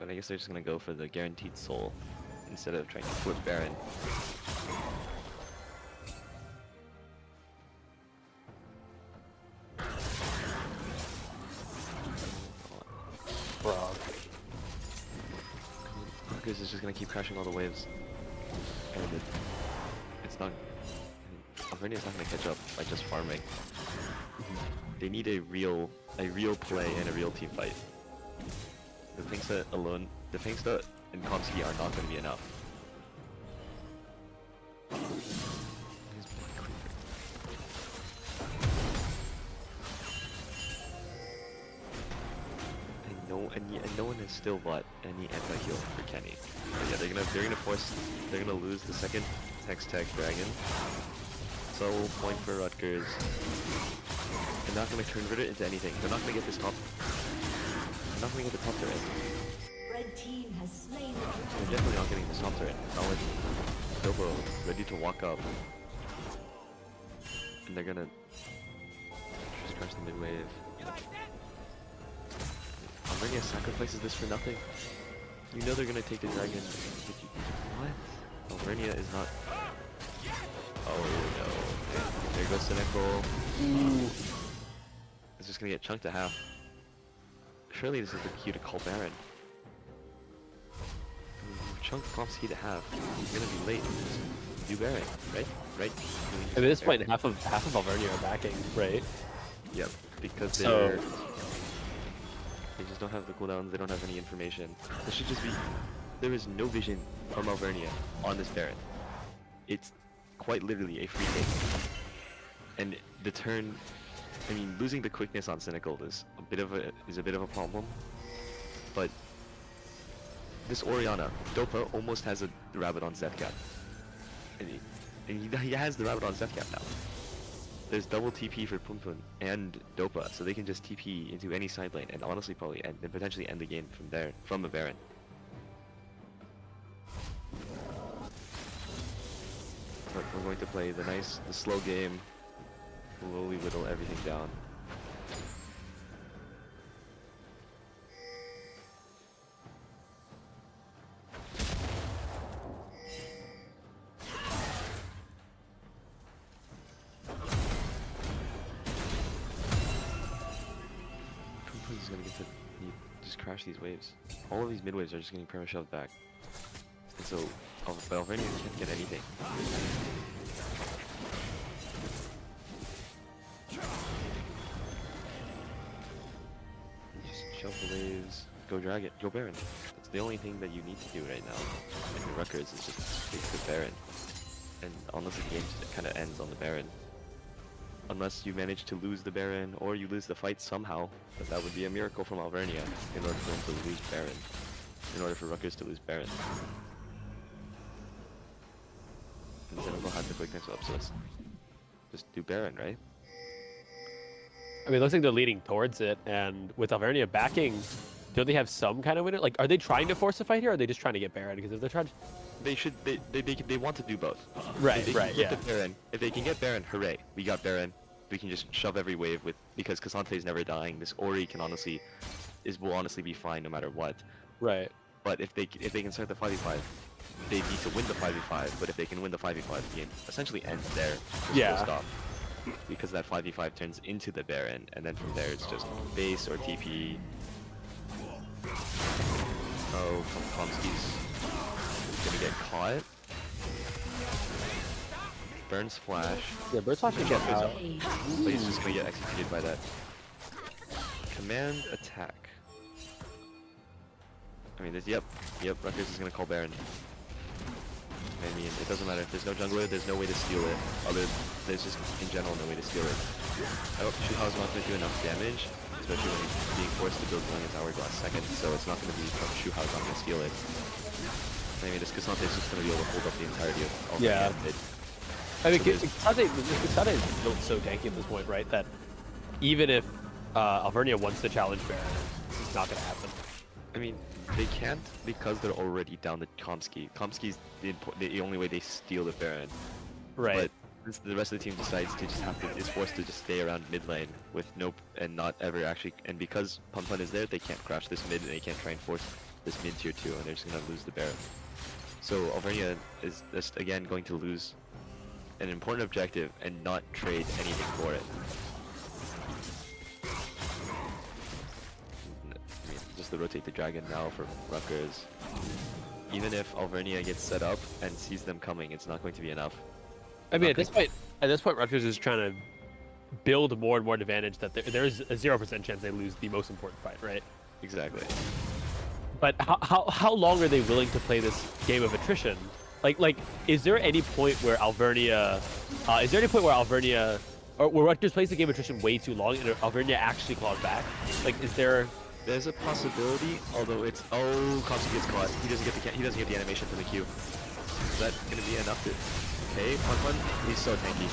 But I guess they're just gonna go for the guaranteed soul instead of trying to flip Baron. Frog. Rutgers is just gonna keep crashing all the waves, and it's not. Alvernia's not gonna catch up by just farming. They need a real play and a real team fight. The Pinksta alone, the Pinksta and Komsky are not gonna be enough. Here's Black Cleaver. And no one has still bought any anti-heal for Kenny. But yeah, they're gonna lose the second Hextech Dragon. So point for Rutgers. They're not gonna convert it into anything. They're not gonna get this top. They're not gonna get the top turret. Red team has slain the They're dragon. definitely not getting this top turret. Not with Dobo ready to walk up. And they're gonna just crush the mid wave. Alvernia sacrifices this for nothing. You know they're gonna take the dragon. What? Alvernia is not. Oh no. There goes Cynical. It's just gonna get chunked to half. Surely this is the cue to call Baron. Chunk Komsky to half. You're gonna be late. Just do Baron, right? Right? At this point, half of Alvernia are backing, right? Yep, because So- they just don't have the cooldowns, they don't have any information. This should just be... There is no vision from Alvernia on this Baron. It's quite literally a free take. And the turn I mean, losing the quickness on Cynical is a bit of a problem, but this Orianna, Dopa almost has a rabbit on Zedcap, and he has the rabbit on Zedcap now. There's double TP for Punpun and Dopa, so they can just TP into any side lane and honestly probably end and potentially end the game from there, from a Baron. But we're going to play the slow game, slowly whittle everything down. Is gonna get to just crash these waves. All of these mid waves are just getting perma shoved back, and so Alvernia can't get anything. Just shove the waves, go drag it, go Baron. That's the only thing that you need to do right now. And the Rutgers is just take the Baron, and honestly the game just kind of ends on the Baron. Unless you manage to lose the Baron, or you lose the fight somehow, but that would be a miracle from Alvernia in order for him to lose Baron. In order for Rutgers to lose Baron. And Zenobel had the quickness up, so let's just do Baron, right? I mean, it looks like they're leading towards it, and with Alvernia backing, don't they have some kind of winner? Like, are they trying to force a fight here, or are they just trying to get Baron? Because if they're trying, they want to do both. Right, If they right, can get yeah. the Baron, if they can get Baron, hooray! We got Baron. We can just shove every wave with because Casante's never dying. This Ori can will honestly be fine no matter what. Right. But if they can start the 5v5, they need to win the 5v5. But if they can win the 5v5, the game essentially ends there. Just Yeah. full stop. Because that 5v5 turns into the Baron, and then from there it's just base or TP. Oh, Komski's gonna get caught. Burns flash. Yeah, Bird's watching get out. But he's just gonna get executed by that. Command attack. I mean, yep, Rutgers is gonna call Baron. I mean, it doesn't matter. If there's no jungler, there's no way to steal it. There's just, in general, no way to steal it. I hope Shuhao's not gonna do enough damage, especially when he's being forced to build Millennium's Hourglass second, so it's not gonna be Shuhao's not gonna steal it. I mean, this Casante's just gonna be able to hold up the entirety of all Yeah. the mid. I mean, So Kasade is built so tanky at this point, right? That even if Alvernia wants to challenge Baron, it's not going to happen. I mean, they can't because they're already down to Komski. Komski's the only way they steal the Baron. Right. But the rest of the team decides to just is forced to just stay around mid lane with and not ever actually, and because Punpun is there, they can't crash this mid and they can't try and force this mid tier 2 and they're just gonna lose the Baron. So Alvernia is just again going to lose an important objective and not trade anything for it. I mean, just to rotate the dragon now for Rutgers. Even if Alvernia gets set up and sees them coming, it's not going to be enough. I mean, at this point, Rutgers is trying to build more and more advantage that there's a 0% chance they lose the most important fight, right? Exactly. But how long are they willing to play this game of attrition? Like, is there any point where Alvernia, or where Rutgers plays the game of attrition way too long and Alvernia actually claws back? Like, is there? There's a possibility, although it's Komsi gets caught. He doesn't get the animation from the Q. Is that gonna be enough to? Okay, Punpun, he's so tanky.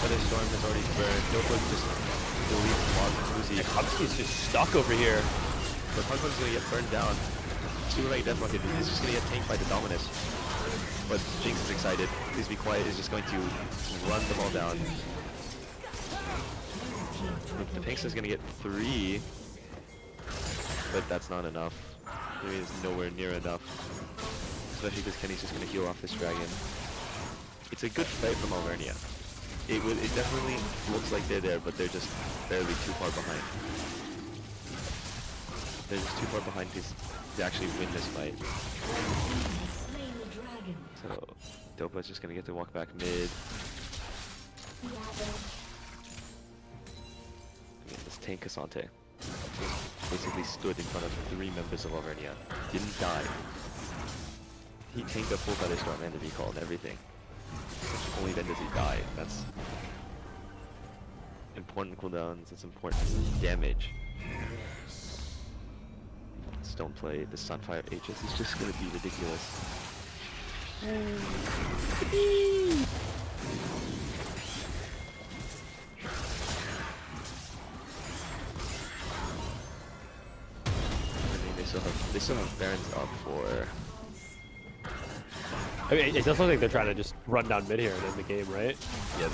But his storm has already burned. Dopa just deletes Mob Uzi. Komski's just stuck over here. But Punpun's gonna get burned down. Super Mega Death Bucket is just gonna get tanked by the Dominus. But Jinx is excited. Please be quiet is just going to run them all down. The Pinks is gonna get 3. But that's not enough. I mean, it's nowhere near enough. Especially because Kenny's just gonna heal off this dragon. It's a good fight from Alvernia. It definitely looks like they're there, but they're just barely too far behind. They're just too far behind to actually win this fight. So, Dopa's just gonna get to walk back mid. Let's tank Kasante. Basically stood in front of 3 members of Alvernia. Didn't die. He tanked a full Featherstorm and the recall and everything. Only then does he die. That's important cooldowns, it's important damage. Just don't play the Sunfire Aegis, it's just gonna be ridiculous. I mean, they still have Barons up for. I mean, it does look like they're trying to just run down mid here and end the game, right? Yeah, I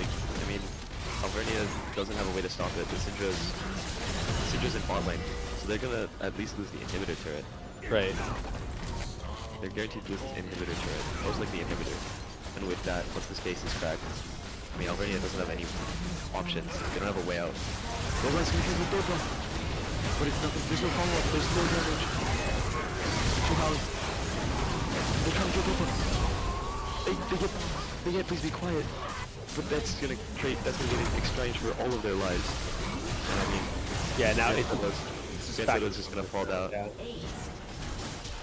mean, Alvernia doesn't have a way to stop it. The Syndra's in bot lane, so they're gonna at least lose the inhibitor turret. Right. They're guaranteed to lose this inhibitor turret, most likely inhibitor. And with that, once the space is cracked, I mean, Alvernia doesn't have any options. They don't have a way out. Doran's gonna kill the Dota! But it's nothing, there's no follow-up, there's no damage. Two hours. They can't kill Dota. They get, please be quiet. But that's gonna be an exchange for all of their lives. And I mean, Yeah, now Ganselo's just gonna fall down. Yeah.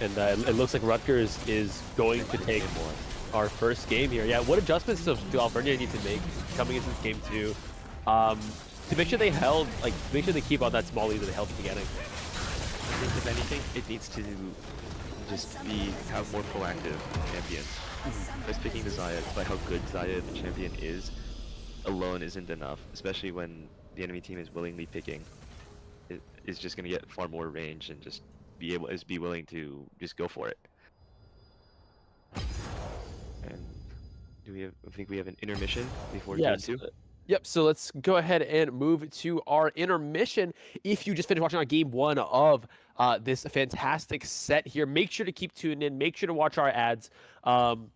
And it looks like Rutgers is going to take our first game here. Yeah, what adjustments do Alvernia need to make coming into this game too, to make sure they make sure they keep on that small lead that they held at the beginning? I think if anything, it needs to just have more proactive champions. Just picking the Xayah, despite how good Xayah the champion is, alone isn't enough, especially when the enemy team is willingly picking. It is just gonna get far more range and just be willing to just go for it. And I think we have an intermission before game 2? Yep, so let's go ahead and move to our intermission. If you just finished watching our game 1 of this fantastic set here, make sure to keep tuning in, make sure to watch our ads. And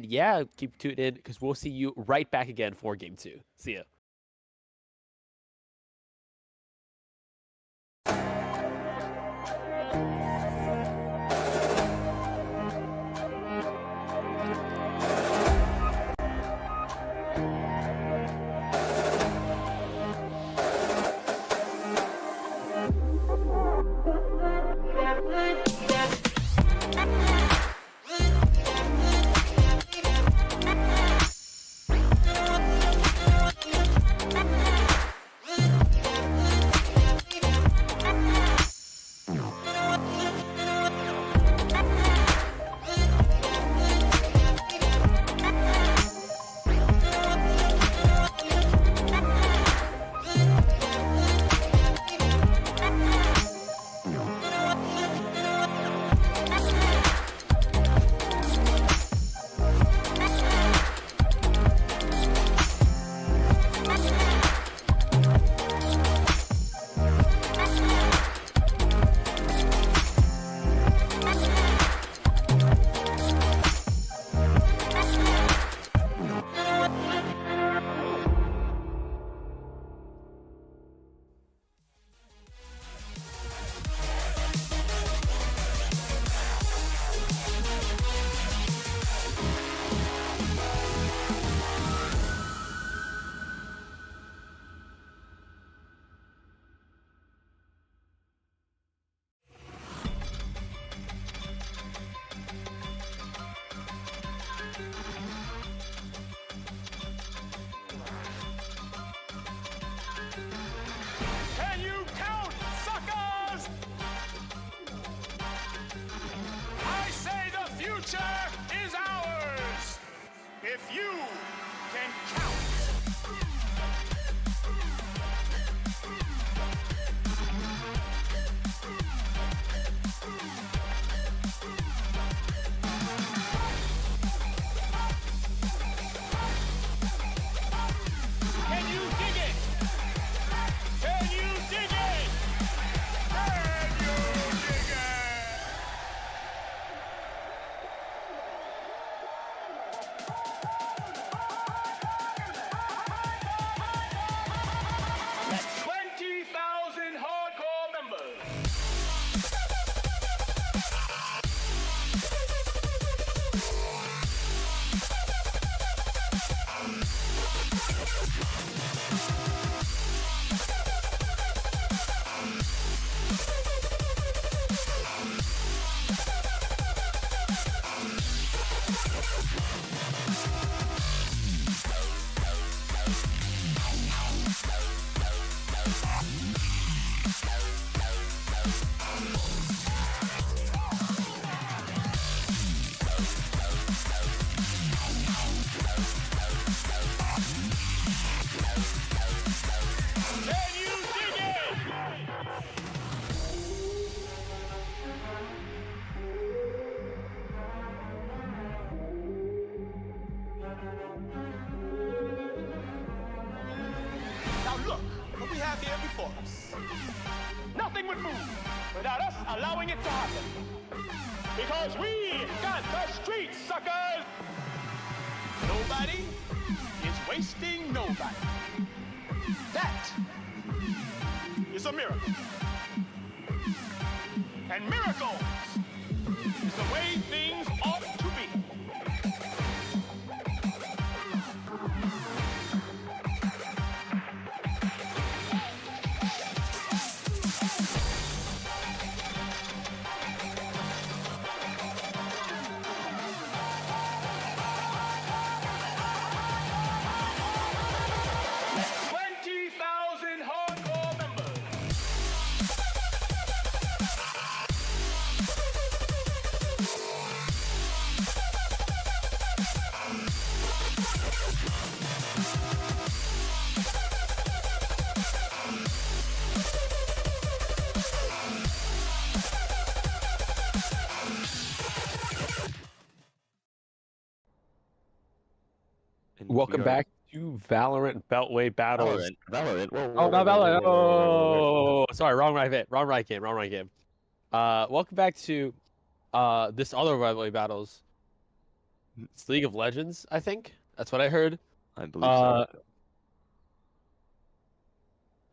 yeah, keep tuning in because we'll see you right back again for game 2. See ya. Now look what we have here before us. Nothing would move without us allowing it to happen. Because we got the streets, suckers! Nobody is wasting nobody. That is a miracle. And miracles is the way things ought to be. And Welcome we are back to Valorant Beltway battles. Valorant. Whoa, Oh, whoa, not whoa, whoa, Valorant. whoa, whoa, whoa, whoa. Oh, sorry, wrong game. Welcome back to this other rivalry battles. It's League of Legends, I think. That's what I heard. I believe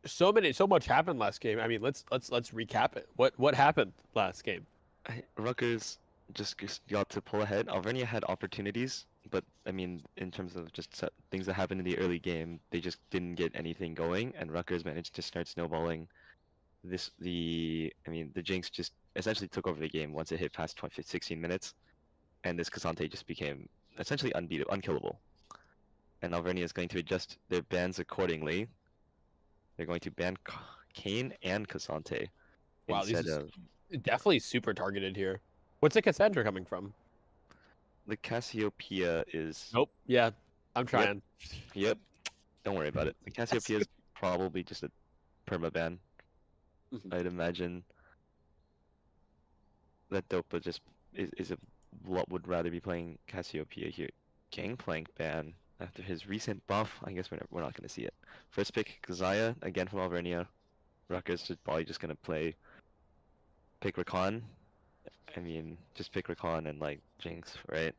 so. So much happened last game. I mean, let's recap it. What happened last game? Rutgers just got to pull ahead. Alvernia had opportunities, but I mean, in terms of just things that happened in the early game, they just didn't get anything going, and Rutgers managed to start snowballing. The Jinx just essentially took over the game once it hit past 16 minutes, and this Cassante just became essentially unkillable. And Alvernia is going to adjust their bans accordingly. They're going to ban Kane and Cassante Wow, instead these of definitely super targeted here. What's the Cassandra coming from? the Cassiopeia is. Nope. Yeah, I'm trying. Yep. Don't worry about it. The Cassiopeia is probably just a permaban. I'd imagine that Dopa just is a what would rather be playing Cassiopeia here. Gangplank ban after his recent buff. I guess we're not going to see it. First pick Kazaya again from Alvernia. Rutgers is probably just going to pick Rakan. I mean, just pick Rakan and like Jinx, right?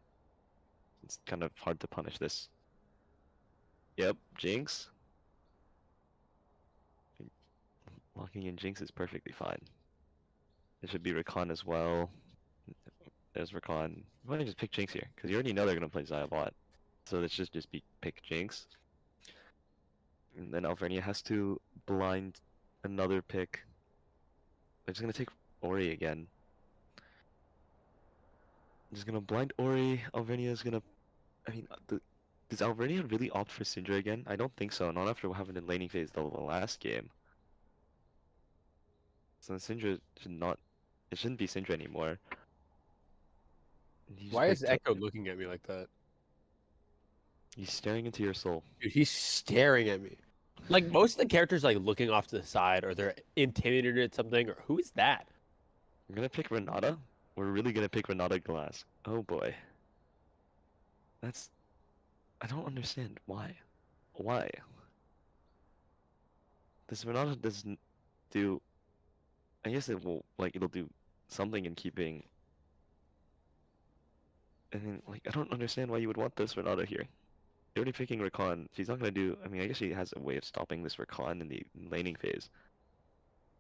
It's kind of hard to punish this. Yep, Jinx. Locking in Jinx is perfectly fine. It should be Rakan as well. There's Rakan. Why don't you just pick Jinx here? Because you already know they're going to play Xayah bot. So let's just be pick Jinx. And then Alvernia has to blind another pick. They're just going to take Ori again. Just going to blind Ori. Alvernia is going to... I mean, does Alvernia really opt for Syndra again? I don't think so. Not after what happened in laning phase the last game. So Syndra should not... It shouldn't be Syndra anymore. Why is Echo looking at me like that? He's staring into your soul. Dude, he's staring at me. Like most of the characters like looking off to the side or they're intimidated at something or who is that? We're gonna pick Renata? We're really gonna pick Renata Glass. Oh boy. That's... I don't understand. Why? Why? This Renata doesn't do... I guess it will, it'll do something in keeping... I mean, I don't understand why you would want this Renata here. You're already picking Rakan. She's not gonna do... I mean, I guess she has a way of stopping this Rakan in the laning phase.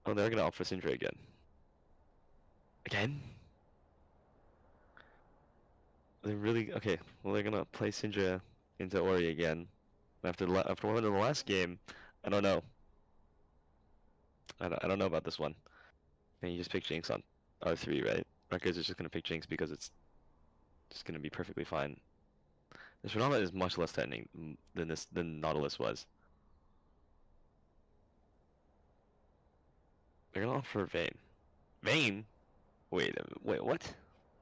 Oh, they're gonna opt for Syndra again. Again? They're really... Okay, well, they're gonna play Syndra into Ori again. After one of the last game, I don't know. I don't know about this one. And you just pick Jinx on R3, right? Rutgers is just gonna pick Jinx because it's just gonna be perfectly fine. This Renata is much less threatening than Nautilus was. They're gonna opt for Vayne. Vayne? Wait, what?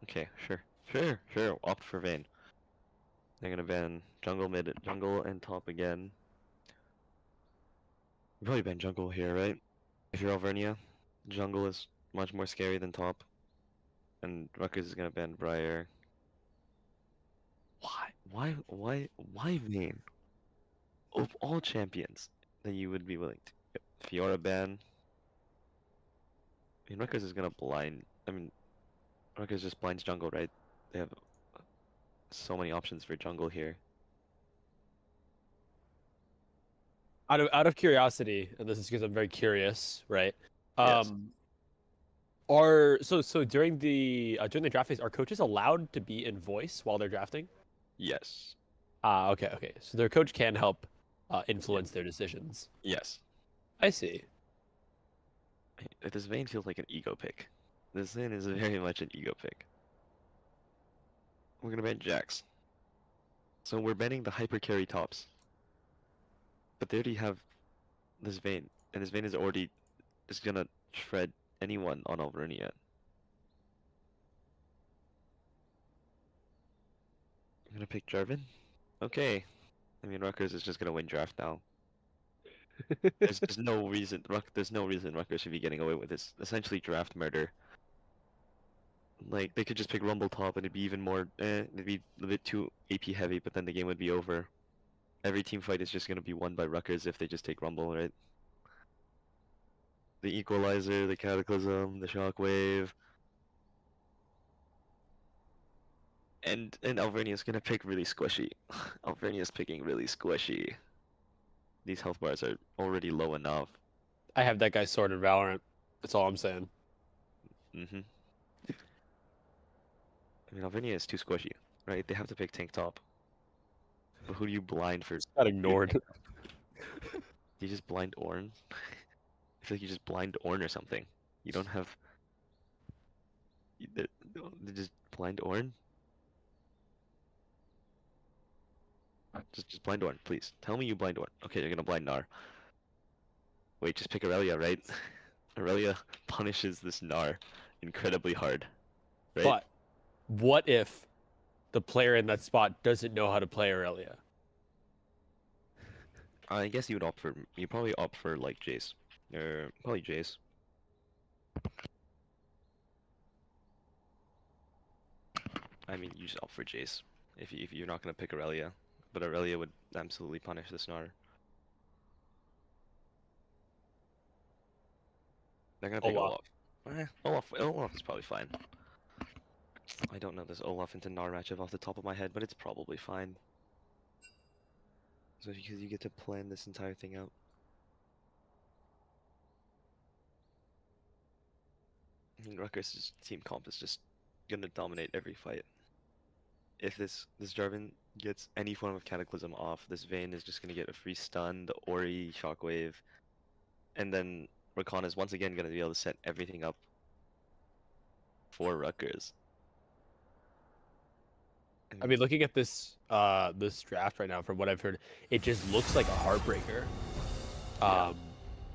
Okay, sure. Opt for Vayne. They're gonna ban jungle and top again. You probably ban jungle here, right? If you're Alvernia, jungle is much more scary than top. And Rutgers is gonna ban Briar. Why Vayne? Of all champions, that you would be willing to. Yep. Fiora ban. I mean, Rutgers is gonna blind. I mean, Rutgers just blinds jungle, right? They have so many options for jungle here. Out of curiosity, and this is because I'm very curious, right? Yes. So during the draft phase, are coaches allowed to be in voice while they're drafting? Yes. Okay. So their coach can help influence their decisions. Yes. I see. This Vayne feels like an ego pick. This Vayne is very much an ego pick. We're gonna ban Jax. So we're banning the hyper carry tops. But they already have this Vayne, and this Vayne is already just gonna shred anyone on Alvernia. I'm gonna pick Jarvan. Okay. I mean, Rutgers is just gonna win draft now. There's no reason Rutgers should be getting away with this. Essentially, draft murder. Like they could just pick Rumble top, and it'd be even more. It'd be a bit too AP heavy, but then the game would be over. Every team fight is just gonna be won by Rutgers if they just take Rumble, right? The Equalizer, the Cataclysm, the Shockwave. And Alvernia's gonna pick really squishy. Alvernia's picking really squishy. These health bars are already low enough. I have that guy's sword in Valorant. That's all I'm saying. Mm-hmm. I mean, Alvernia is too squishy, right? They have to pick tank top. But who do you blind for? Got ignored. You just blind Ornn? I feel like you just blind Ornn or something. You don't have... They just blind Ornn? Just blind Ornn, please. Tell me you blind Ornn. Okay, you're gonna blind Gnar. Wait, just pick Aurelia, right? Aurelia punishes this Gnar incredibly hard, right? But what if the player in that spot doesn't know how to play Aurelia? I guess you probably opt for like Jace. Or probably Jace. I mean, you just opt for Jace if you're not gonna pick Aurelia, but Aurelia would absolutely punish the Gnar. They're gonna pick Olaf. Olaf. Olaf is probably fine. I don't know this Olaf into Gnar matchup off the top of my head, but it's probably fine. So because you get to plan this entire thing out. I mean, Rutgers' team comp is just gonna dominate every fight. If this Jarvan gets any form of Cataclysm off, this Vayne is just gonna get a free stun, the Ori, Shockwave, and then Rakan is once again gonna be able to set everything up for Rutgers. I mean, looking at this this draft right now, from what I've heard, it just looks like a heartbreaker. Yeah.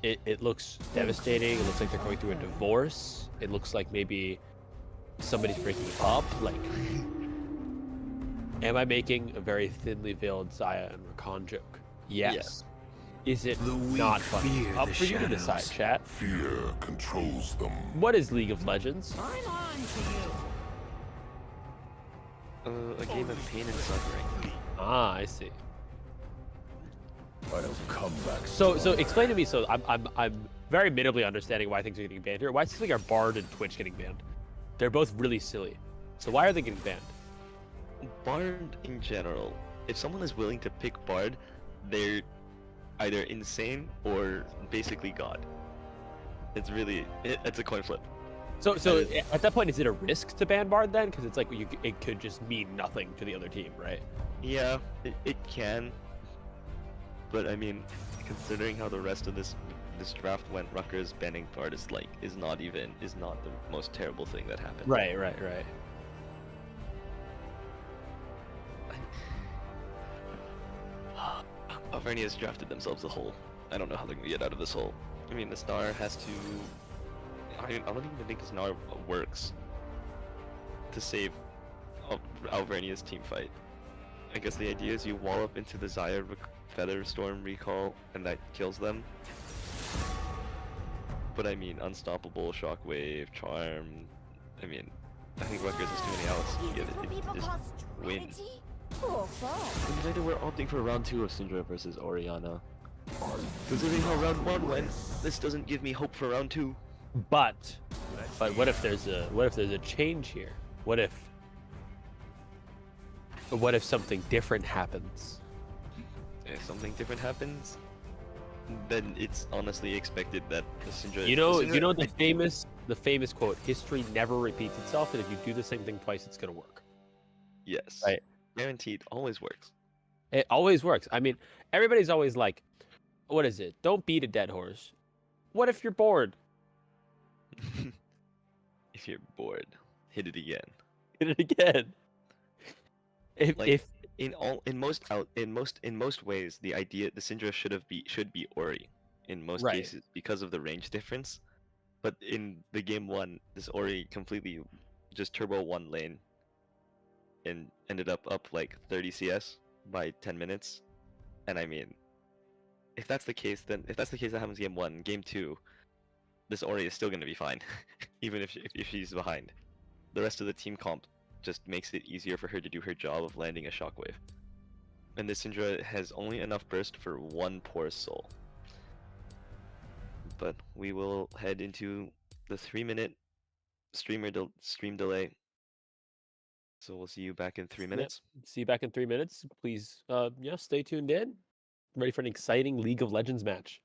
It looks devastating. It looks like they're going through a divorce. It looks like maybe somebody's breaking up. Like, am I making a very thinly veiled Zaya and Rakan joke? Yes. Is it not funny? Up for you to decide, chat. Fear controls them. What is League of Legends? I'm on to you. A game of pain and suffering. Ah, I see. I'll come back. So explain to me. So I'm very minimally understanding why things are getting banned here. Why is it like our Bard and Twitch getting banned? They're both really silly. So why are they getting banned? Bard in general. If someone is willing to pick Bard, they're either insane or basically God. It's a coin flip. So at that point, is it a risk to ban Bard then? Because it's like it could just mean nothing to the other team, right? Yeah, it can. But I mean, considering how the rest of this draft went, Rutgers banning Bard is not the most terrible thing that happened. Right. Alvernia's drafted themselves a hole. I don't know how they're gonna get out of this hole. I mean, the Gnar has to. I don't even think this Gnar works to save Alvernia's team fight. I guess the idea is you wall up into the Xayah Feather Storm recall, and that kills them. But I mean, Unstoppable, Shockwave, Charm. I mean, I think Rutgers has too many outs. Is this what people Just call win. strategy? Or fall? Either we're opting for round 2 of Syndra versus Orianna. Considering how round 1 went, this doesn't give me hope for round 2. But what if there's a change here? What if something different happens? If something different happens, then it's honestly expected that the Syndra... You know the famous quote, history never repeats itself, and if you do the same thing twice, it's gonna work. Yes. Right. Guaranteed, always works. It always works. I mean, everybody's always like, what is it? Don't beat a dead horse. What if you're bored? If you're bored, hit it again. Hit it again. Like, in most ways, the Syndra should be Ori in most Right. cases because of the range difference. But in the game 1, this Ori completely just turbo 1 lane and ended up like 30 CS by 10 minutes. And I mean, if that's the case that happens game 1, game 2, this Ori is still going to be fine, even if she's behind. The rest of the team comp just makes it easier for her to do her job of landing a shockwave. And this Syndra has only enough burst for 1 poor soul. But we will head into the 3-minute stream delay. So we'll see you back in 3 minutes. See you back in 3 minutes. Please, stay tuned in. Ready for an exciting League of Legends match.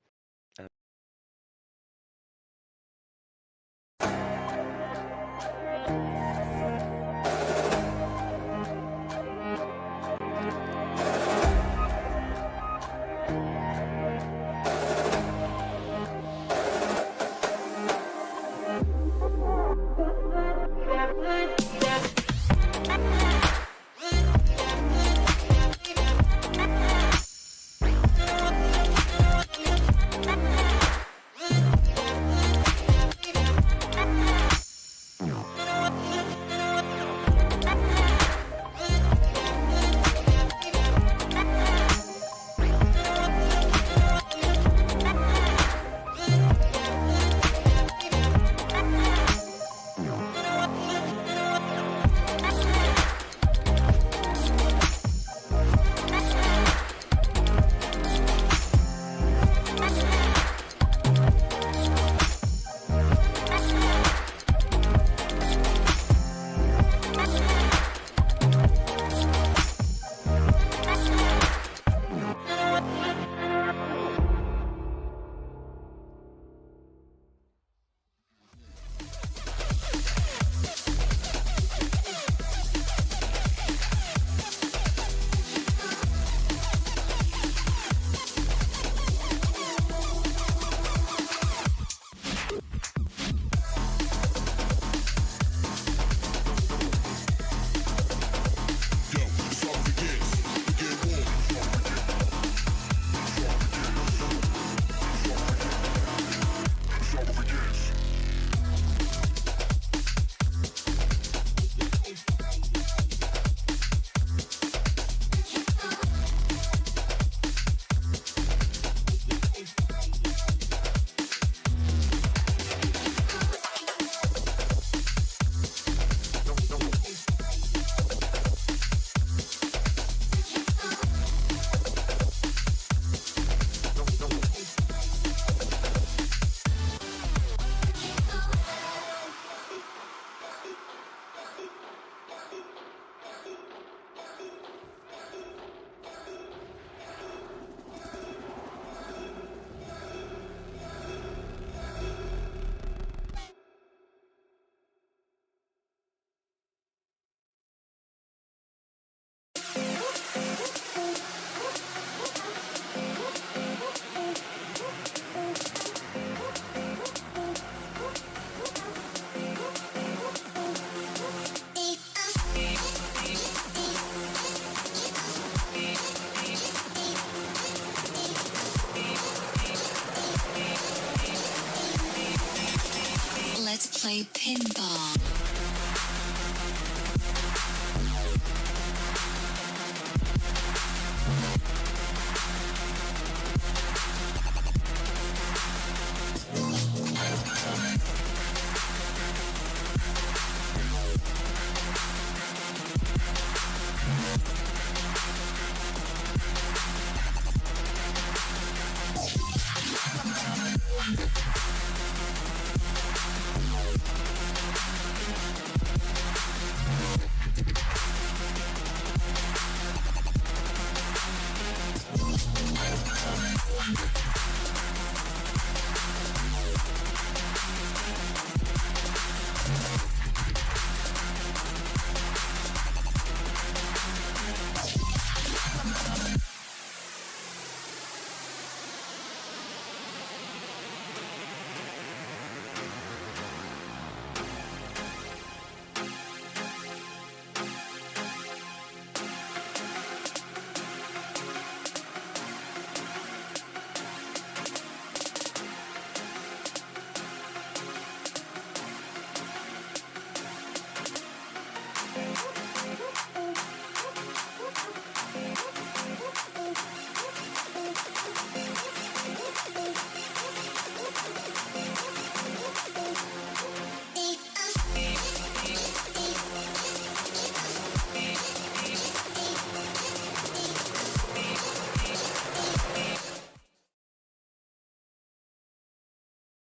Let's play pinball.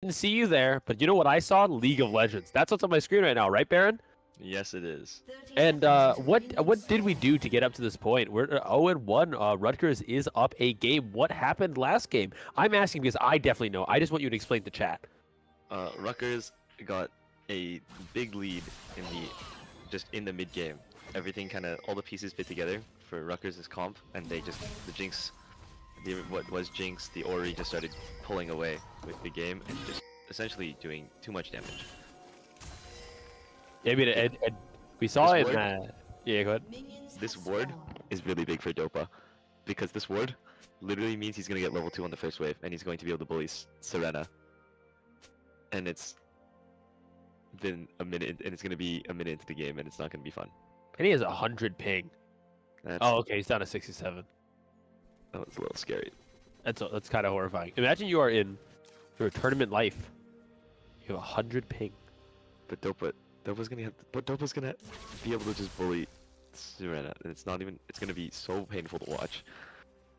didn't see you there, but you know what I saw? League of Legends. That's what's on my screen right now, right, Baron? Yes, it is. 30 And seconds until the what ring did we do to get up to this point? We're 0-1. Rutgers is up a game. What happened last game? I'm asking because I definitely know. I just want you to explain to chat. Rutgers got a big lead in the mid game. Everything kind of all the pieces fit together for Rutgers' comp, and the Jinx, what was Jinx, the Ori just started pulling away with the game and just essentially doing too much damage. Yeah, I mean, we saw This it. ward- Yeah, go ahead. minions This have ward spawned. is really big for Dopa, because this ward literally means he's gonna get level 2 on the first wave, and he's going to be able to bully Serena. And it's been a minute, and it's gonna be a minute into the game, and it's not gonna be fun. And he has 100 ping. That's, Oh, okay, he's down to 67. that was a little scary. That's kind of horrifying. Imagine you are in your tournament life. You have 100 ping. But Dopa's gonna be able to just bully Serena, and it's gonna be so painful to watch,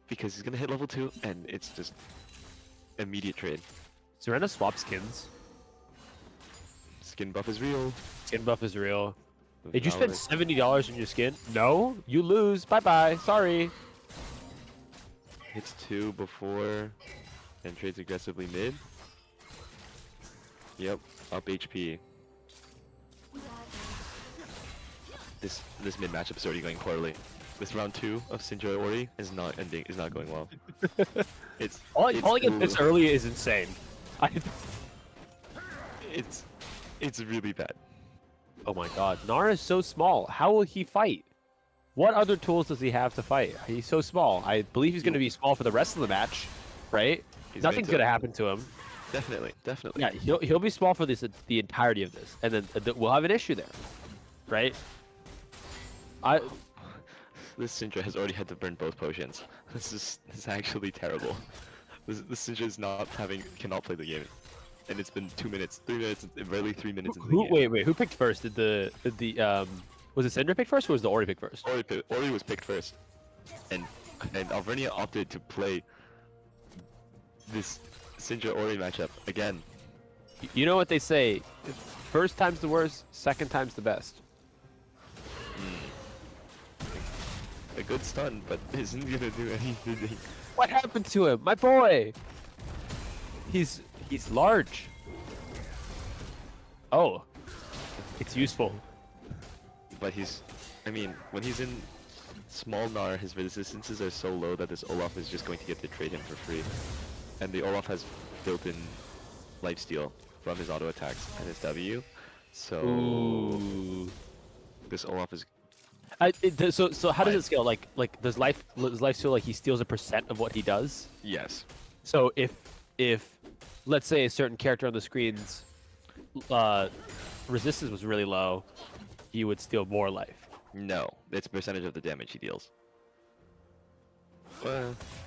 because he's gonna hit level 2, and it's just immediate trade. Serena swap skins. Skin buff is real. Skin buff is real. Did you Valid. spend $70 on your skin? No, you lose. Bye bye. Sorry. Hits 2 before, and trades aggressively mid. Yep, up HP. This mid matchup is already going poorly. This round 2 of Sinjo Ori is not going well. It's Calling it this early is insane. it's really bad. Oh my god, Nara is so small. How will he fight? What other tools does he have to fight? He's so small. I believe he's going to be small for the rest of the match, right? He's Nothing's going going to happen to him. Definitely. Yeah, he'll be small for the entirety of this, and then we'll have an issue there, right? This Syndra has already had to burn both potions. This is actually terrible. This Syndra is cannot play the game, and it's been 2 minutes, 3 minutes, barely 3 minutes into the game. Wait, who picked first? Was it Syndra pick first, or was the Ori pick first? Ori was picked first, and Alvernia opted to play this Syndra Ori matchup again. You know what they say? First time's the worst, second time's the best. A good stun, but isn't gonna do anything. What happened to him? My boy! He's large. Oh. It's useful. But when he's in small Gnar, his resistances are so low that this Olaf is just going to get to trade him for free. And the Olaf has built-in lifesteal from his auto attacks and his W. So Ooh. this Olaf is So how does it scale? Like does life steal, like he steals a % of what he does? yes. So if let's say a certain character on the screen's resistance was really low, he would steal more life. No, it's percentage of the damage he deals.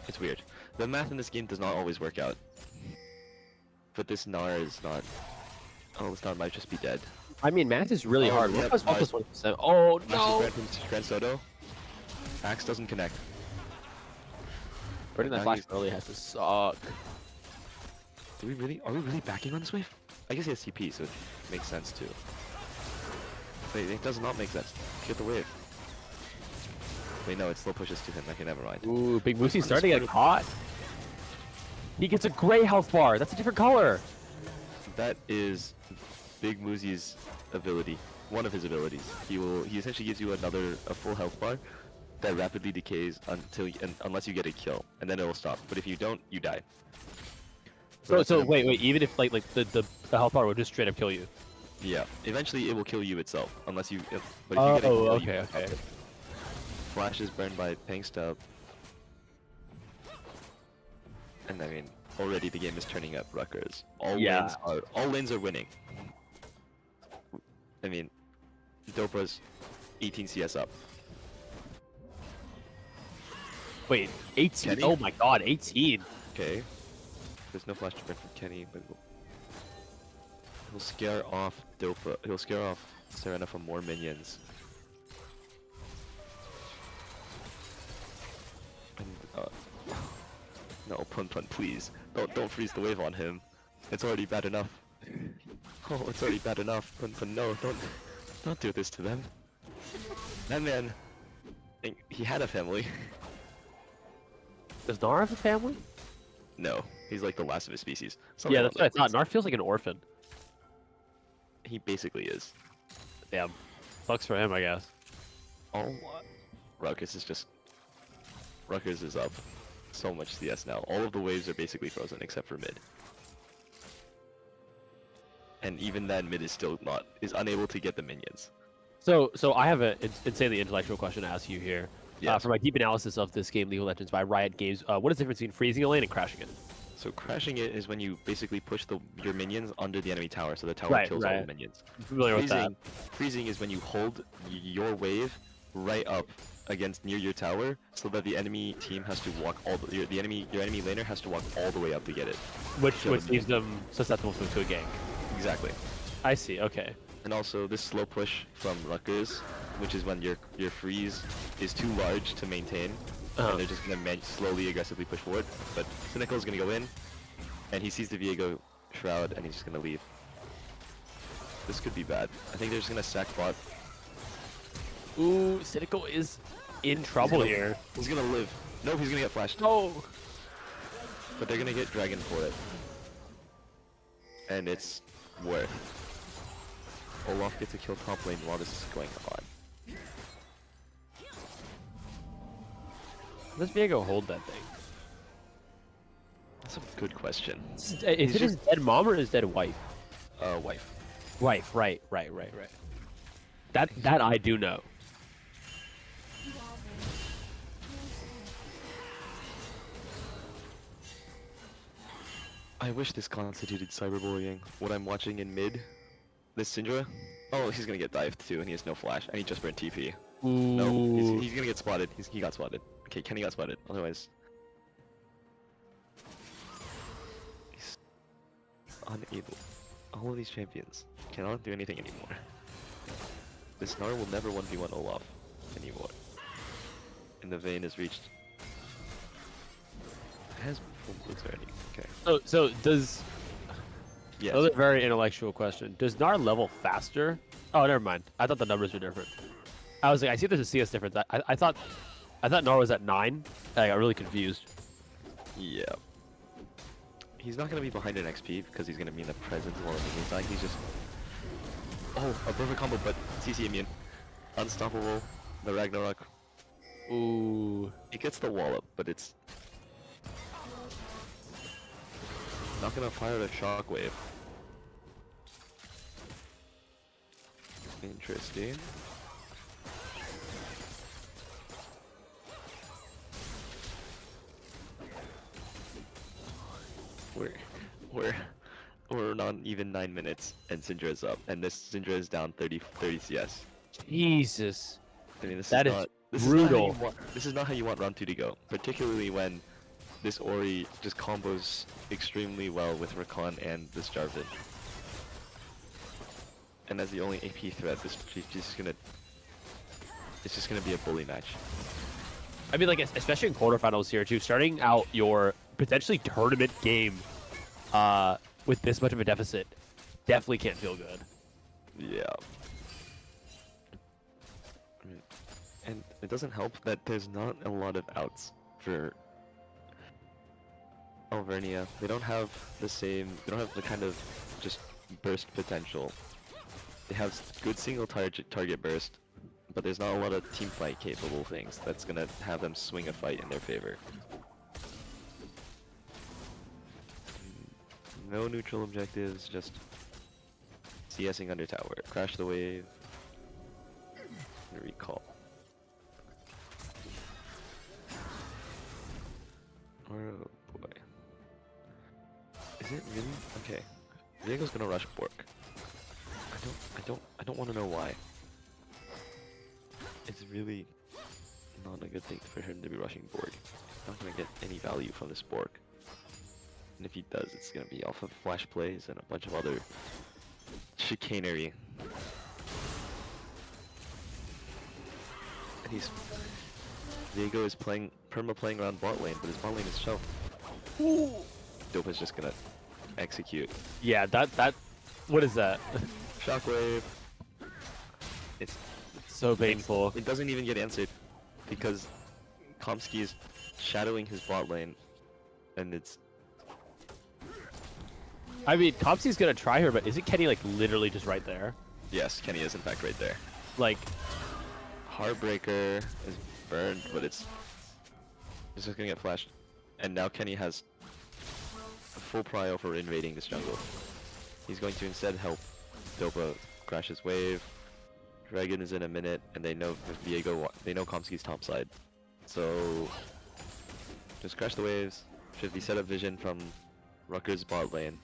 It's weird. The math in this game does not always work out. But this Gnar is not. Oh, this Gnar might just be dead. I mean, math is really Oh, hard. yep, 1+1+1%. Oh no! Grand Soto. Axe doesn't connect. Burning that Now flash he's- early has to suck. Are we really backing on this wave? I guess he has CP, so it makes sense too. Wait, it does not make sense. Get the wave. Wait, no, it slow pushes to him. Okay, never mind. Ooh, Big Moosey's starting to get caught. He gets a gray health bar. That's a different color. That is Big Moosey's ability. One of his abilities. He essentially gives you a full health bar that rapidly decays unless you get a kill, and then it will stop. But if you don't, you die. So wait, even if like the health bar would just straight up kill you. Yeah, eventually it will kill you itself, unless you. But if you get a kill, okay, you okay. Flash is burned by Pang Stub. And I mean, already the game is turning up Rutgers. All lanes are winning. I mean, Dopa's 18 CS up. Wait, 18? Kenny? Oh my god, 18. Okay. There's no flash to burn from Kenny, but he'll scare off Dopa. He'll scare off Serena from more minions. And no, Pun, please. Don't freeze the wave on him. It's already bad enough. Oh, it's already bad enough. But no, don't do this to them. That man, he had a family. Does Nar have a family? No, he's like the last of his species. Yeah, Something that's what along I those thought. lines. Nar feels like an orphan. He basically is. Damn. Sucks for him, I guess. Oh, Rutgers is up so much CS now. All of the waves are basically frozen except for mid. And even then, mid is unable to get the minions. So I have an insanely intellectual question to ask you here. Yes. For my deep analysis of this game, League of Legends by Riot Games, what is the difference between freezing a lane and crashing it? So crashing it is when you basically push your minions under the enemy tower, so the tower Right, kills all right. the minions. I'm familiar with that. Freezing is when you hold your wave right up against near your tower, so that the enemy team has to walk your enemy laner has to walk all the way up to get it. Which Kill the leaves them susceptible to a gank. Exactly. I see, okay. And also this slow push from Rutgers, which is when your freeze is too large to maintain, and they're just gonna slowly, aggressively push forward. But Cynical is gonna go in, and he sees the Viego shroud, and he's just gonna leave. This could be bad. I think they're just gonna sack bot. Ooh, Cynical is in trouble here. He's gonna live. Nope, he's gonna get flashed. No! But they're gonna get Dragon for it. And it's worth. Olaf gets a kill top lane while this is going on. Does Viego hold that thing? That's a good question. Is it his dead mom or his dead wife? Wife. Wife, right. That I do know. I wish this constituted cyberbullying. What I'm watching in mid, this Syndra, oh, he's gonna get dived too, and he has no flash, and he just burned TP. Ooh. No, he's gonna get spotted. He got spotted. Okay, Kenny got spotted. Otherwise, he's unable. All of these champions cannot do anything anymore. This Gnar will never 1v1 Olaf anymore. And the Vayne is reached. It has full boots already. Okay. So does... Yes. Another very intellectual question. Does Nar level faster? Oh, never mind. I thought the numbers were different. I was like, I see there's a CS difference. I thought Nar was at 9. I got really confused. Yeah. He's not gonna be behind an XP because he's gonna be in the presence while the minions die. He's just... Oh, a perfect combo, but CC immune. Unstoppable. The Ragnarok. Ooh. It gets the wall up, but it's... not gonna fire the shockwave. Interesting. We're not even 9 minutes, and Syndra is up, and this Syndra is down 30 CS. Jesus. I mean, this That is is not this brutal. Is not how you want, this is not how you want round 2 to go, particularly when this Ori just combos extremely well with Rakan and this Jarvan. And as the only AP threat, it's just gonna be a bully match. I mean, like, especially in quarterfinals here, too. Starting out your potentially tournament game with this much of a deficit definitely can't feel good. Yeah. I mean, and it doesn't help that there's not a lot of outs for Alvernia. They don't have the kind of just burst potential. They have good single target burst, but there's not a lot of team fight capable things that's gonna have them swing a fight in their favor. No neutral objectives, just CSing under tower. Crash the wave. And recall. Oh boy. Is it really? Okay. Diego's gonna rush Bork. I don't want to know why. It's really not a good thing for him to be rushing Borg. He's not gonna get any value from this Bork. And if he does, it's gonna be off of flash plays and a bunch of other chicanery. And Diego is playing around bot lane, but his bot lane is shelved. Dope is just gonna execute. Yeah, that. What is that? Shockwave. It's So painful. It doesn't even get answered because Komsky is shadowing his bot lane, and it's I mean, Topsy's gonna try her, but isn't Kenny like literally just right there? yes, Kenny is in fact right there. Like, Heartbreaker is burned, but it's just gonna get flashed, and now Kenny has a full prio for invading this jungle. He's going to instead help Dopa crash his wave. Dragon is in a minute, and they know they know Komsky's top side, so just crash the waves. Should be set up vision from Rutgers bot lane.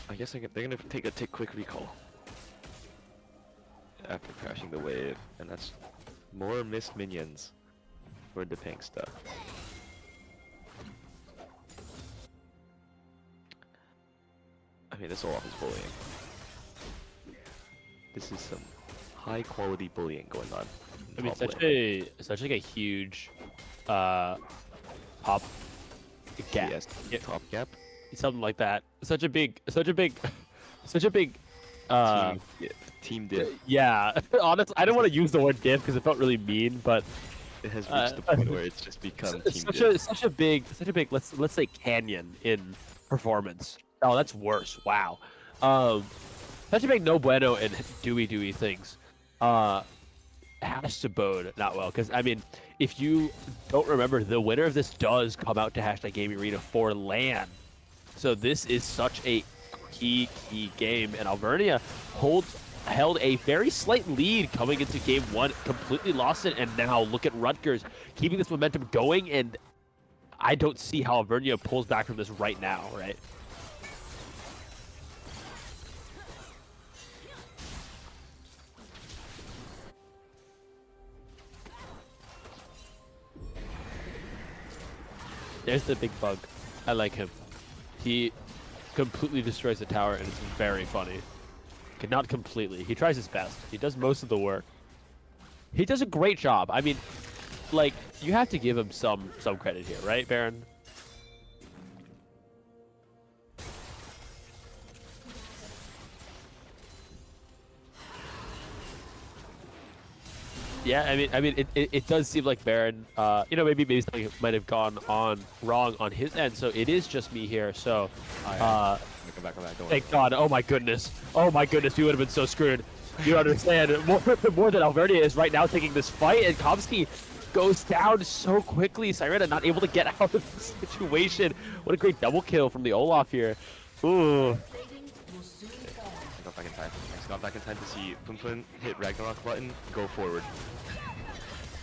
I guess they're gonna take a quick recall after crashing the wave, and that's more missed minions for the pink stuff. I mean, this Olaf is bullying. This is some high quality bullying going on. I mean, top lane. such like a huge, top gap. Yes, top gap. Something like that. Such a big, Team diff. yeah. Honestly, I don't want to use the word diff because it felt really mean, but It has reached the point where it's just become team such a big, let's say canyon in performance. Oh, that's worse. Wow. Such a big no bueno and Dewey things. Hash to Bode, not well, because I mean, if you don't remember, the winner of this does come out to Hashtag Gaming Arena for LAN. So this is such a key game, and Alvernia held a very slight lead coming into game one, completely lost it, and now look at Rutgers keeping this momentum going, and I don't see how Alvernia pulls back from this right now, right? There's the big bug. I like him. He completely destroys the tower, and it's very funny. Okay, not completely. He tries his best. He does most of the work. He does a great job. I mean, like, you have to give him some credit here, right, Baron? Yeah, I mean, it does seem like Baron, you know, maybe something might have gone on wrong on his end. So it is just me here. So, Come back. Don't worry. thank God. Oh my goodness. We would have been so screwed. You understand more than Alvernia is right now taking this fight, and Komsky goes down so quickly. Sirena not able to get out of this situation. What a great double kill from the Olaf here. Ooh. Got back in time. I got back in time to see Pun Pun hit Ragnarok button, go forward.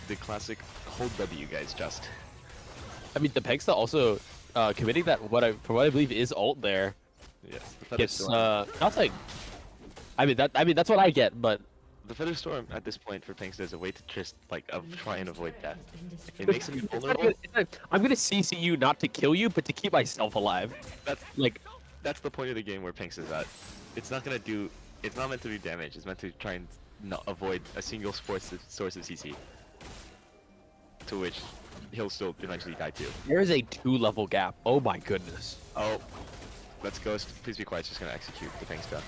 The classic hold W, guys. Just. I mean, the Pegsta also committing that for what I believe is ult there. Yes. The Feather Gets Storm. nothing. I mean that's what I get, but The Feather Storm at this point for Pinkster is a way to just try and avoid death. It makes him vulnerable. I'm gonna CC you not to kill you, but to keep myself alive. That's the point of the game where Pinks is at. It's not gonna do. It's not meant to do damage. It's meant to try and not avoid a single source of CC. To which he'll still eventually die too. There is a 2-level gap. Oh my goodness. Oh, let's Ghost. Please be quiet. It's just gonna execute the Pink stuff.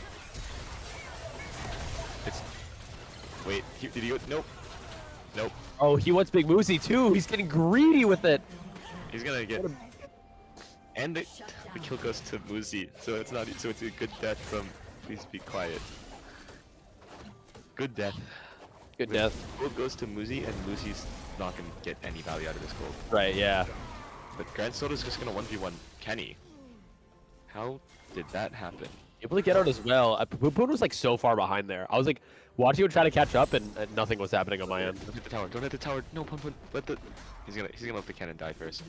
It's. Wait. Did he? Nope. Nope. Oh, he wants Big Moosey too. He's getting greedy with it. He's gonna get. And the kill goes to Muzi, so it's not. So it's a good death from. Please be quiet. Good death. Good death. Gold goes to Muzi, and Muzi's not gonna get any value out of this gold. Right. Yeah. But Grand Soda's just gonna 1v1 Kenny. How did that happen? Able to get out as well. Poon was like so far behind there. I was like watching him try to catch up, and nothing was happening on my end. Don't hit the tower. Don't hit the tower. No, Pun Pun. Let the. He's gonna let the cannon die first.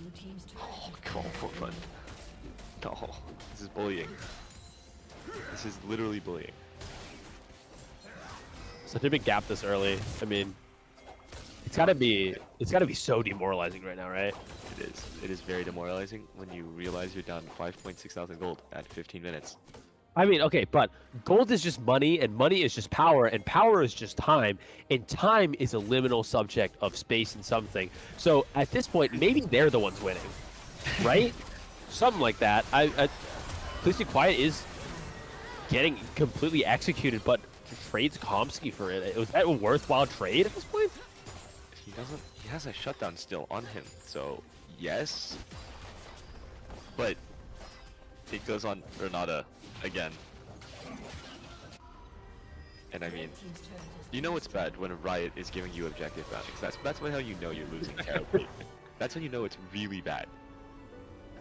Oh, come on, Pun Pun. No, this is bullying. This is literally bullying. Such a big gap this early. I mean, it's gotta be so demoralizing right now, right? It is. It is very demoralizing when you realize you're down 5.6 thousand gold at 15 minutes. I mean, okay, but gold is just money, and money is just power, and power is just time, and time is a liminal subject of space and something. So at this point, maybe they're the ones winning, right? Something like that. Please Be Quiet is getting completely executed, but trades Komsky for it. Was that a worthwhile trade at this point? He doesn't. He has a shutdown still on him, so yes. But it goes on Renata again. And I mean, you know it's bad when a Riot is giving you objective bounties. That's how you know you're losing terribly. That's when you know it's really bad.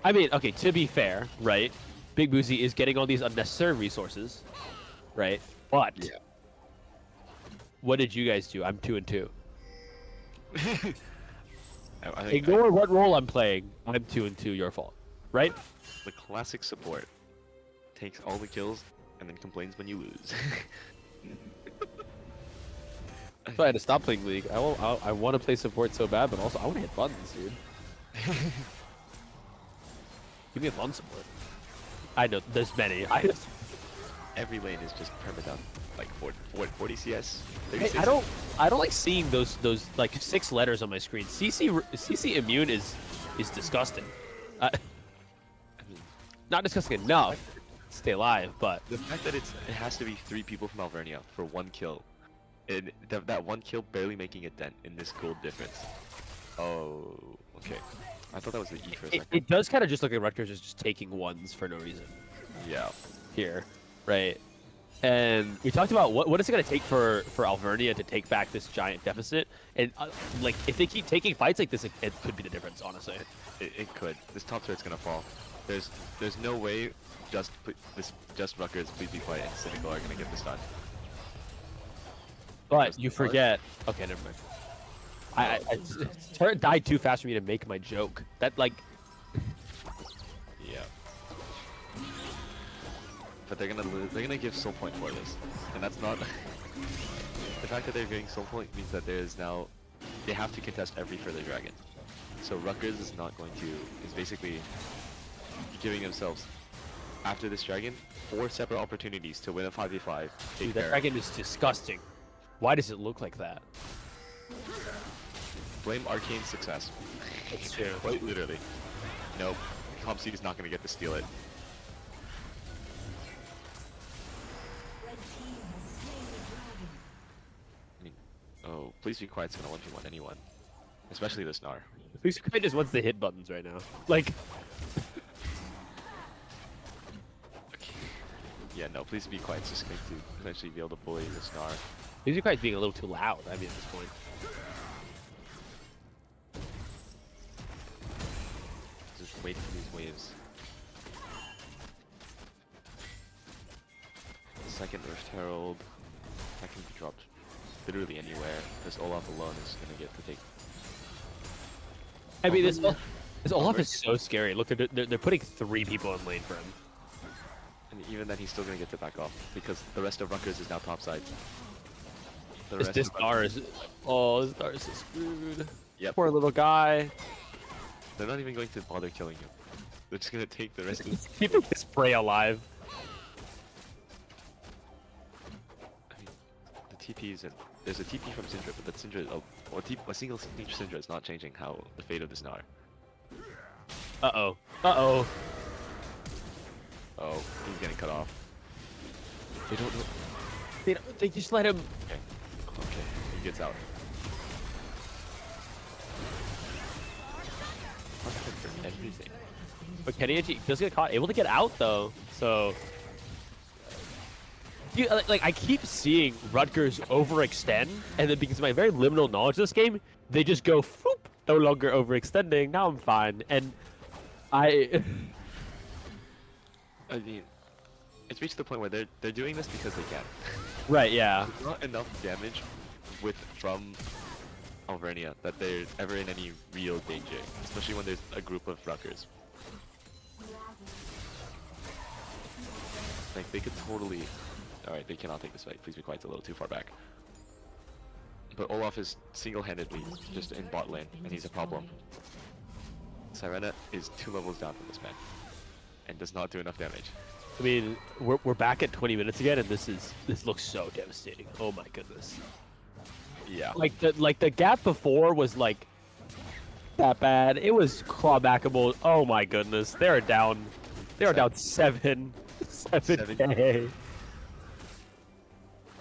I mean, okay, to be fair, right? Big Boozy is getting all these unnecessary resources, right? But Yeah. what did you guys do? I'm 2-2. I think Ignore what role I'm playing. I'm 2-2. Your fault, right? the classic support takes all the kills and then complains when you lose. So I had to stop playing League. I want to play support so bad, but also I want to hit buttons, dude. Give me a fun support. I know there's many. Every lane is just permadown, like 40 CS. Hey, 36. I don't like seeing those like 6 letters on my screen. CC immune is disgusting. Not disgusting enough. Stay alive, but The fact that it has to be 3 people from Alvernia for 1 kill, and that 1 kill barely making a dent in this gold difference. Oh, okay. I thought that was the E for a second. it does kind of just look like Rutgers is just taking ones for no reason Yeah. here, right? And we talked about what is it going to take for Alvernia to take back this giant deficit, and like if they keep taking fights like this, it could be the difference, honestly. It could. This top turret's gonna fall. There's no way just Rutgers, Please Be Quiet, and Cynical are gonna get this done. But Just you the start. forget. Okay, never mind. Turret died too fast for me to make my joke. That like. Yeah. But they're gonna give soul point for this, and that's not. The fact that they're giving soul point means that there is now, they have to contest every further dragon. So Rutgers is basically giving themselves, after this dragon, 4 separate opportunities to win a 5v5. Dude, that dragon is disgusting. Why does it look like that? Blame Arcane's success. It's true. Quite literally. Nope. Comseed is not gonna get to steal it. I mean, oh, Please Be Quiet's gonna 1v1 anyone. Especially this Gnar. Please Quiet just wants the hit buttons right now. Like, Yeah, no, Please Be Quiet's just going to eventually be able to bully this Gnar. Please Quiet's being a little too loud. I mean, at this point. Just wait for these waves. The second Rift Herald, that can be dropped literally anywhere. This Olaf alone is gonna get to take. I mean, this Olaf is so scary. Look, they're putting 3 people in lane for him. And even then, he's still gonna get to back off because the rest of Rutgers is now topside. The This rest of Star is. Oh, this Star is so screwed. Yep. Poor little guy. They're not even going to bother killing him. They're just gonna take the rest of. He's keeping this prey alive. I mean, the TPs and there's a TP from Syndra, but that Syndra, a single Syndra is not changing how the fate of this Gnar. Uh-oh. Uh-oh. Oh, he's getting cut off. They don't know. They just let him. Okay, okay, he gets out. For everything. But Kenny does get caught, able to get out though. So, like I keep seeing Rutgers overextend, and then because of my very limited knowledge of this game, they just go, "Foop, no longer overextending. Now I'm fine." And I mean, it's reached the point where they're doing this because they can. right, yeah. There's not enough damage from Alvernia that they're ever in any real danger, especially when there's a group of Rutgers. Like, they could totally... Alright, they cannot take this fight. Please Be Quiet, it's a little too far back. But Olaf is single-handedly just in bot lane, and he's a problem. Sirena is 2 levels down from this man, and does not do enough damage. I mean, we're back at 20 minutes again, and this looks so devastating. Oh my goodness. Yeah. Like the gap before was like that bad. It was clawbackable. Oh my goodness, they're down They are down 7. 7K.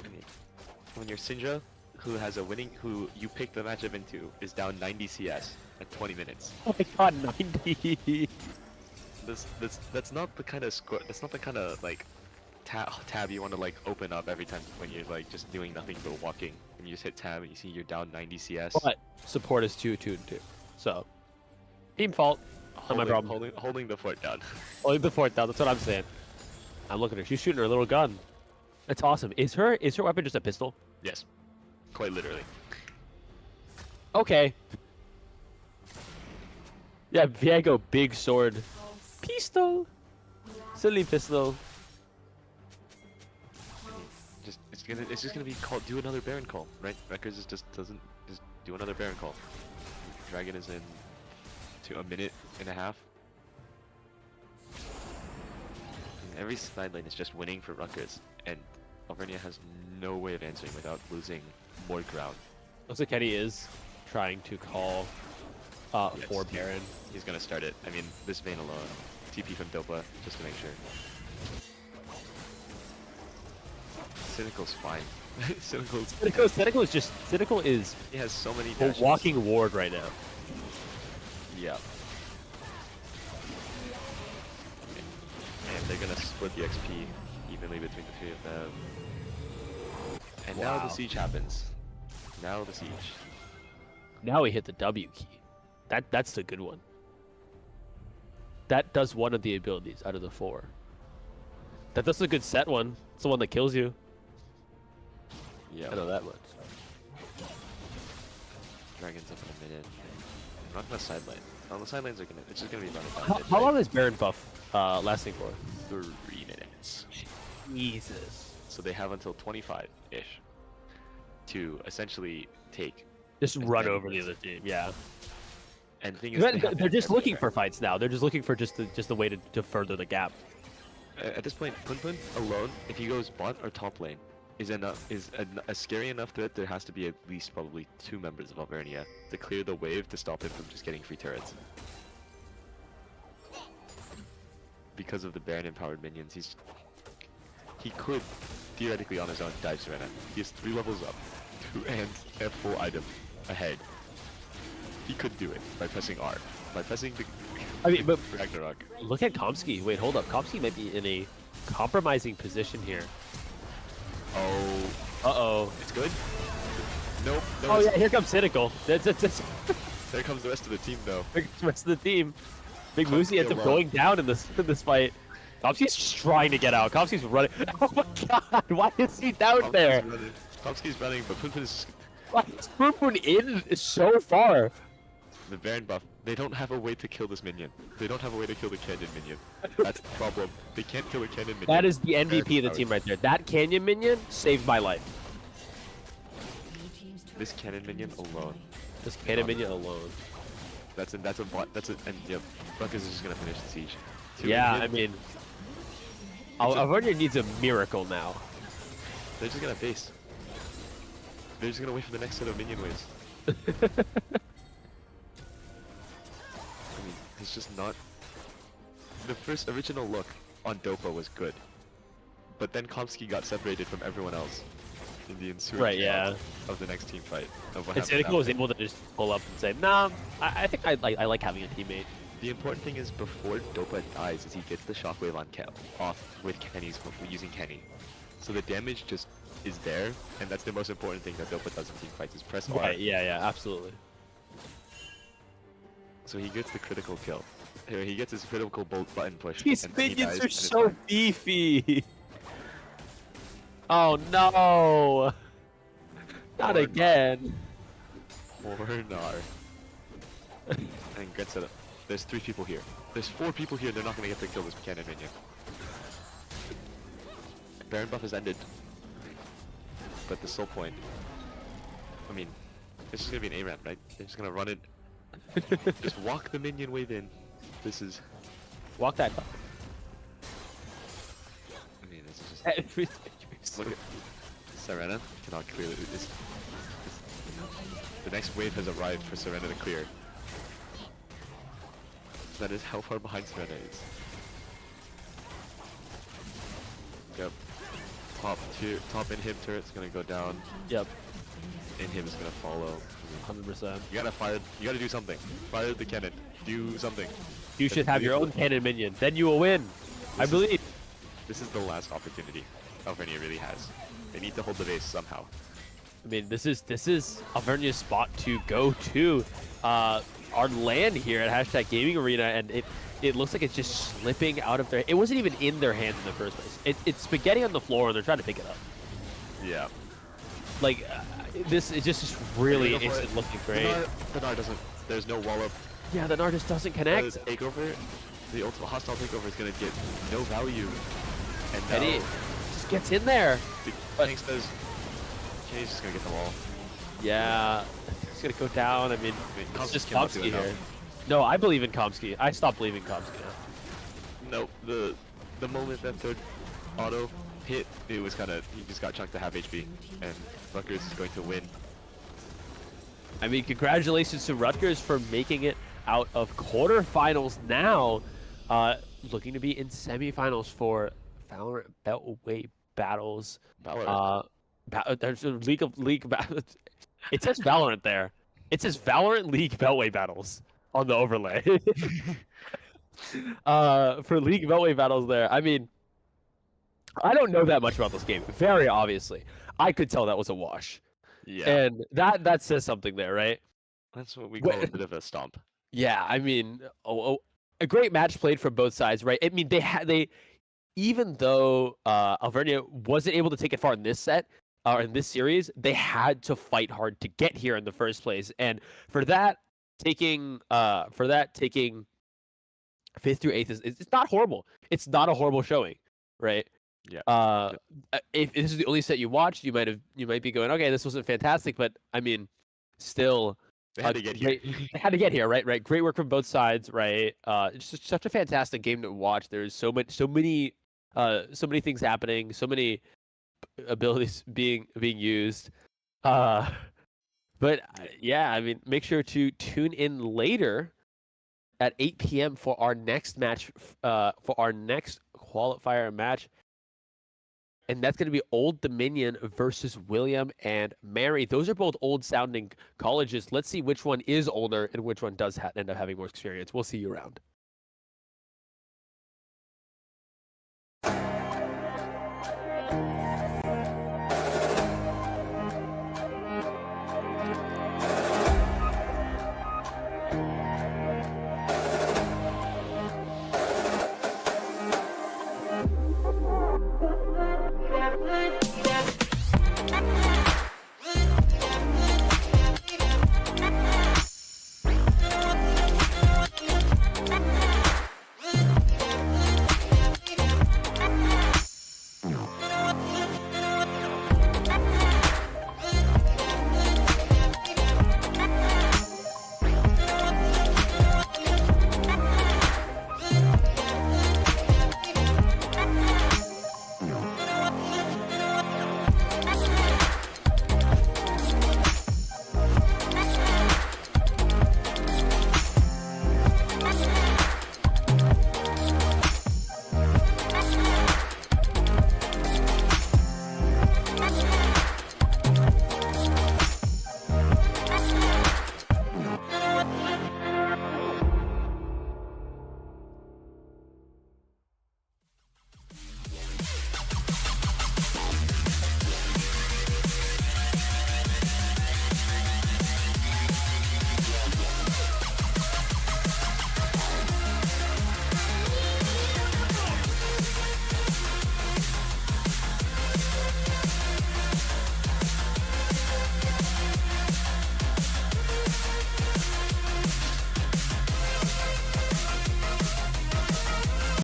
I mean, when your Syndra, who has a winning, who you pick the matchup into, is down 90 CS at 20 minutes. Oh my god, 90. That's not the kind of score. That's not the kind of like tab you want to like open up every time when you're like just doing nothing but walking. And you just hit tab and you see you're down 90 CS. But support is 2, 2, and 2. So, team fault. Not my problem. Holding the fort down. Holding the fort down. That's what I'm saying. I'm looking at her. She's shooting her little gun. That's awesome. Is her weapon just a pistol? Yes, quite literally. Okay. Yeah, Viego, big sword. Pistol. Silly pistol. It's just gonna be called. Do another Baron call, right? Rutgers just doesn't just do another Baron call. Dragon is in to a minute and a half. And every side lane is just winning for Rutgers, and Alvernia has no way of answering without losing more ground. Looks like Kenny is trying to call Yes, for Baron. He's gonna start it. I mean, this vein alone. TP from Dopa, just to make sure. Cynical's fine. Cynical is just He has so many a dashes. walking ward right now. Yeah. And they're gonna split the XP evenly between the three of them. And now the Wow. siege happens. Now the siege. Now we hit the W key. That's the good one. That does one of the abilities out of the 4. That does a good set one. It's the one that kills you. Yeah. I know that much. Dragon's up in a minute. Not on the side lane. On the side lanes are gonna. It's just gonna be running down. How long is Baron buff lasting for? 3 minutes. Jesus. So they have until 25-ish to essentially take. Just As run many over the other team. Yeah. And the thing is, They're just looking for fights now. They're just looking for just the way to further the gap. At this point, Pun alone, if he goes bot or top lane, is a scary enough threat. There has to be at least probably 2 members of Alvernia to clear the wave to stop him from just getting free turrets. Because of the Baron empowered minions, he could theoretically on his own dive Serena. He has 3 levels up, and a full item ahead. He could do it by pressing R, by pressing the. I mean, but Ragnarok. look at Komsky. Wait, hold up. Komsky might be in a compromising position here. Oh, Uh-oh. it's good. Nope. No, Oh, it's- yeah, here comes Cynical. That's There comes the rest of the team though. the rest of the team. Big Moosey ends up alone. going down in this fight. Komsky's just trying to get out. Komsky's running. Oh my god, why is he down there? Tomsky's running, but Pun is Why is Poon in so far? the Baron buff. They don't have a way to kill this minion. They don't have a way to kill the canyon minion. That's the problem. They can't kill the canyon minion. That is the MVP of the Baron's team power. right there. That Canyon minion saved my life. This cannon minion alone. This Canyon minion alone. And yeah, Rutgers is just gonna finish the siege. Yeah, I mean, Alvernia needs a miracle now. They're just gonna base. They're just gonna wait for the next set of minion waves. I mean, it's just not. The first original look on Dopa was good, but then Komsky got separated from everyone else in the ensuing Right, yeah. chaos of the next team fight. Of what And happened Cynical was after. able to just pull up and say, "Nah, I think I like having a teammate." The important thing is before Dopa dies is he gets the shockwave on off with Kenny's using Kenny. So the damage just is there, and that's the most important thing that Dopa does in team fights is press R. Right? Yeah, absolutely. So he gets the critical kill. Here, he gets his critical button push. These and then he minions dies, are and it's so fine. beefy. Oh no! Not Or again. Or Nar. And gets it up. There's 3 people here. There's 4 people here. They're not gonna get to kill this cannon minion. Baron buff is ended. But the soul point. I mean, it's just gonna be an A-ramp, right? They're just gonna run it. Just walk the minion wave in. This is. Walk that. I mean, this is just. Look at. Serena cannot clear it. The next wave has arrived for Serena to clear. That is how far behind Serena is. top in-him turret's gonna go down. Yep, In-him is gonna follow. 100%. You gotta do something. Fire the cannon. Do something. You should have your own cannon minion. Then you will win. I believe. This is the last opportunity Alvernia really has. They need to hold the base somehow. I mean, this is Alvernia's spot to go to our land here at #GamingArena, and it looks like it's just slipping out of their. It wasn't even in their hands in the first place. It's spaghetti on the floor, and they're trying to pick it up. Yeah. Like this is just really isn't looking great. The Gnar doesn't. There's no wall up. Yeah, the Gnar just doesn't connect. The takeover, the ultimate hostile takeover is gonna get no value. And now Eddie just gets in there. but Hank says, "He's just gonna get the wall." Yeah, it's gonna go down. I mean, it's Komsky just cannot do Komsky it now. here. No, I believe in Komsky. I stopped believing Komsky now. No, the moment that third auto hit, it was kind of, he just got chunked to half HP, and Rutgers is going to win. I mean, congratulations to Rutgers for making it out of quarterfinals now. Looking to be in semifinals for Valorant Beltway battles. Valorant. There's a League battles. It says Valorant there. It says Valorant League Beltway battles on the overlay. For League Beltway battles there. I mean, I don't know that much about this game. Very obviously, I could tell that was a wash. Yeah, And that says something there, right? that's what we call a bit of a stomp. Yeah, I mean, a great match played from both sides, right? I mean, they even though Alvernia wasn't able to take it far in this set or in this series, they had to fight hard to get here in the first place, and for that taking fifth through eighth is it's not horrible. It's not a horrible showing, right? Yeah. If this is the only set you watched, you might be going, okay, this wasn't fantastic, but I mean, still. They had to get here. They had to get here, right? Right. Great work from both sides, right? It's just such a fantastic game to watch. There's so many things happening, so many abilities being used. But yeah, I mean, make sure to tune in later at 8 p.m. for our next match, for our next qualifier match. And that's going to be Old Dominion versus William and Mary. Those are both old-sounding colleges. Let's see which one is older and which one does end up having more experience. We'll see you around.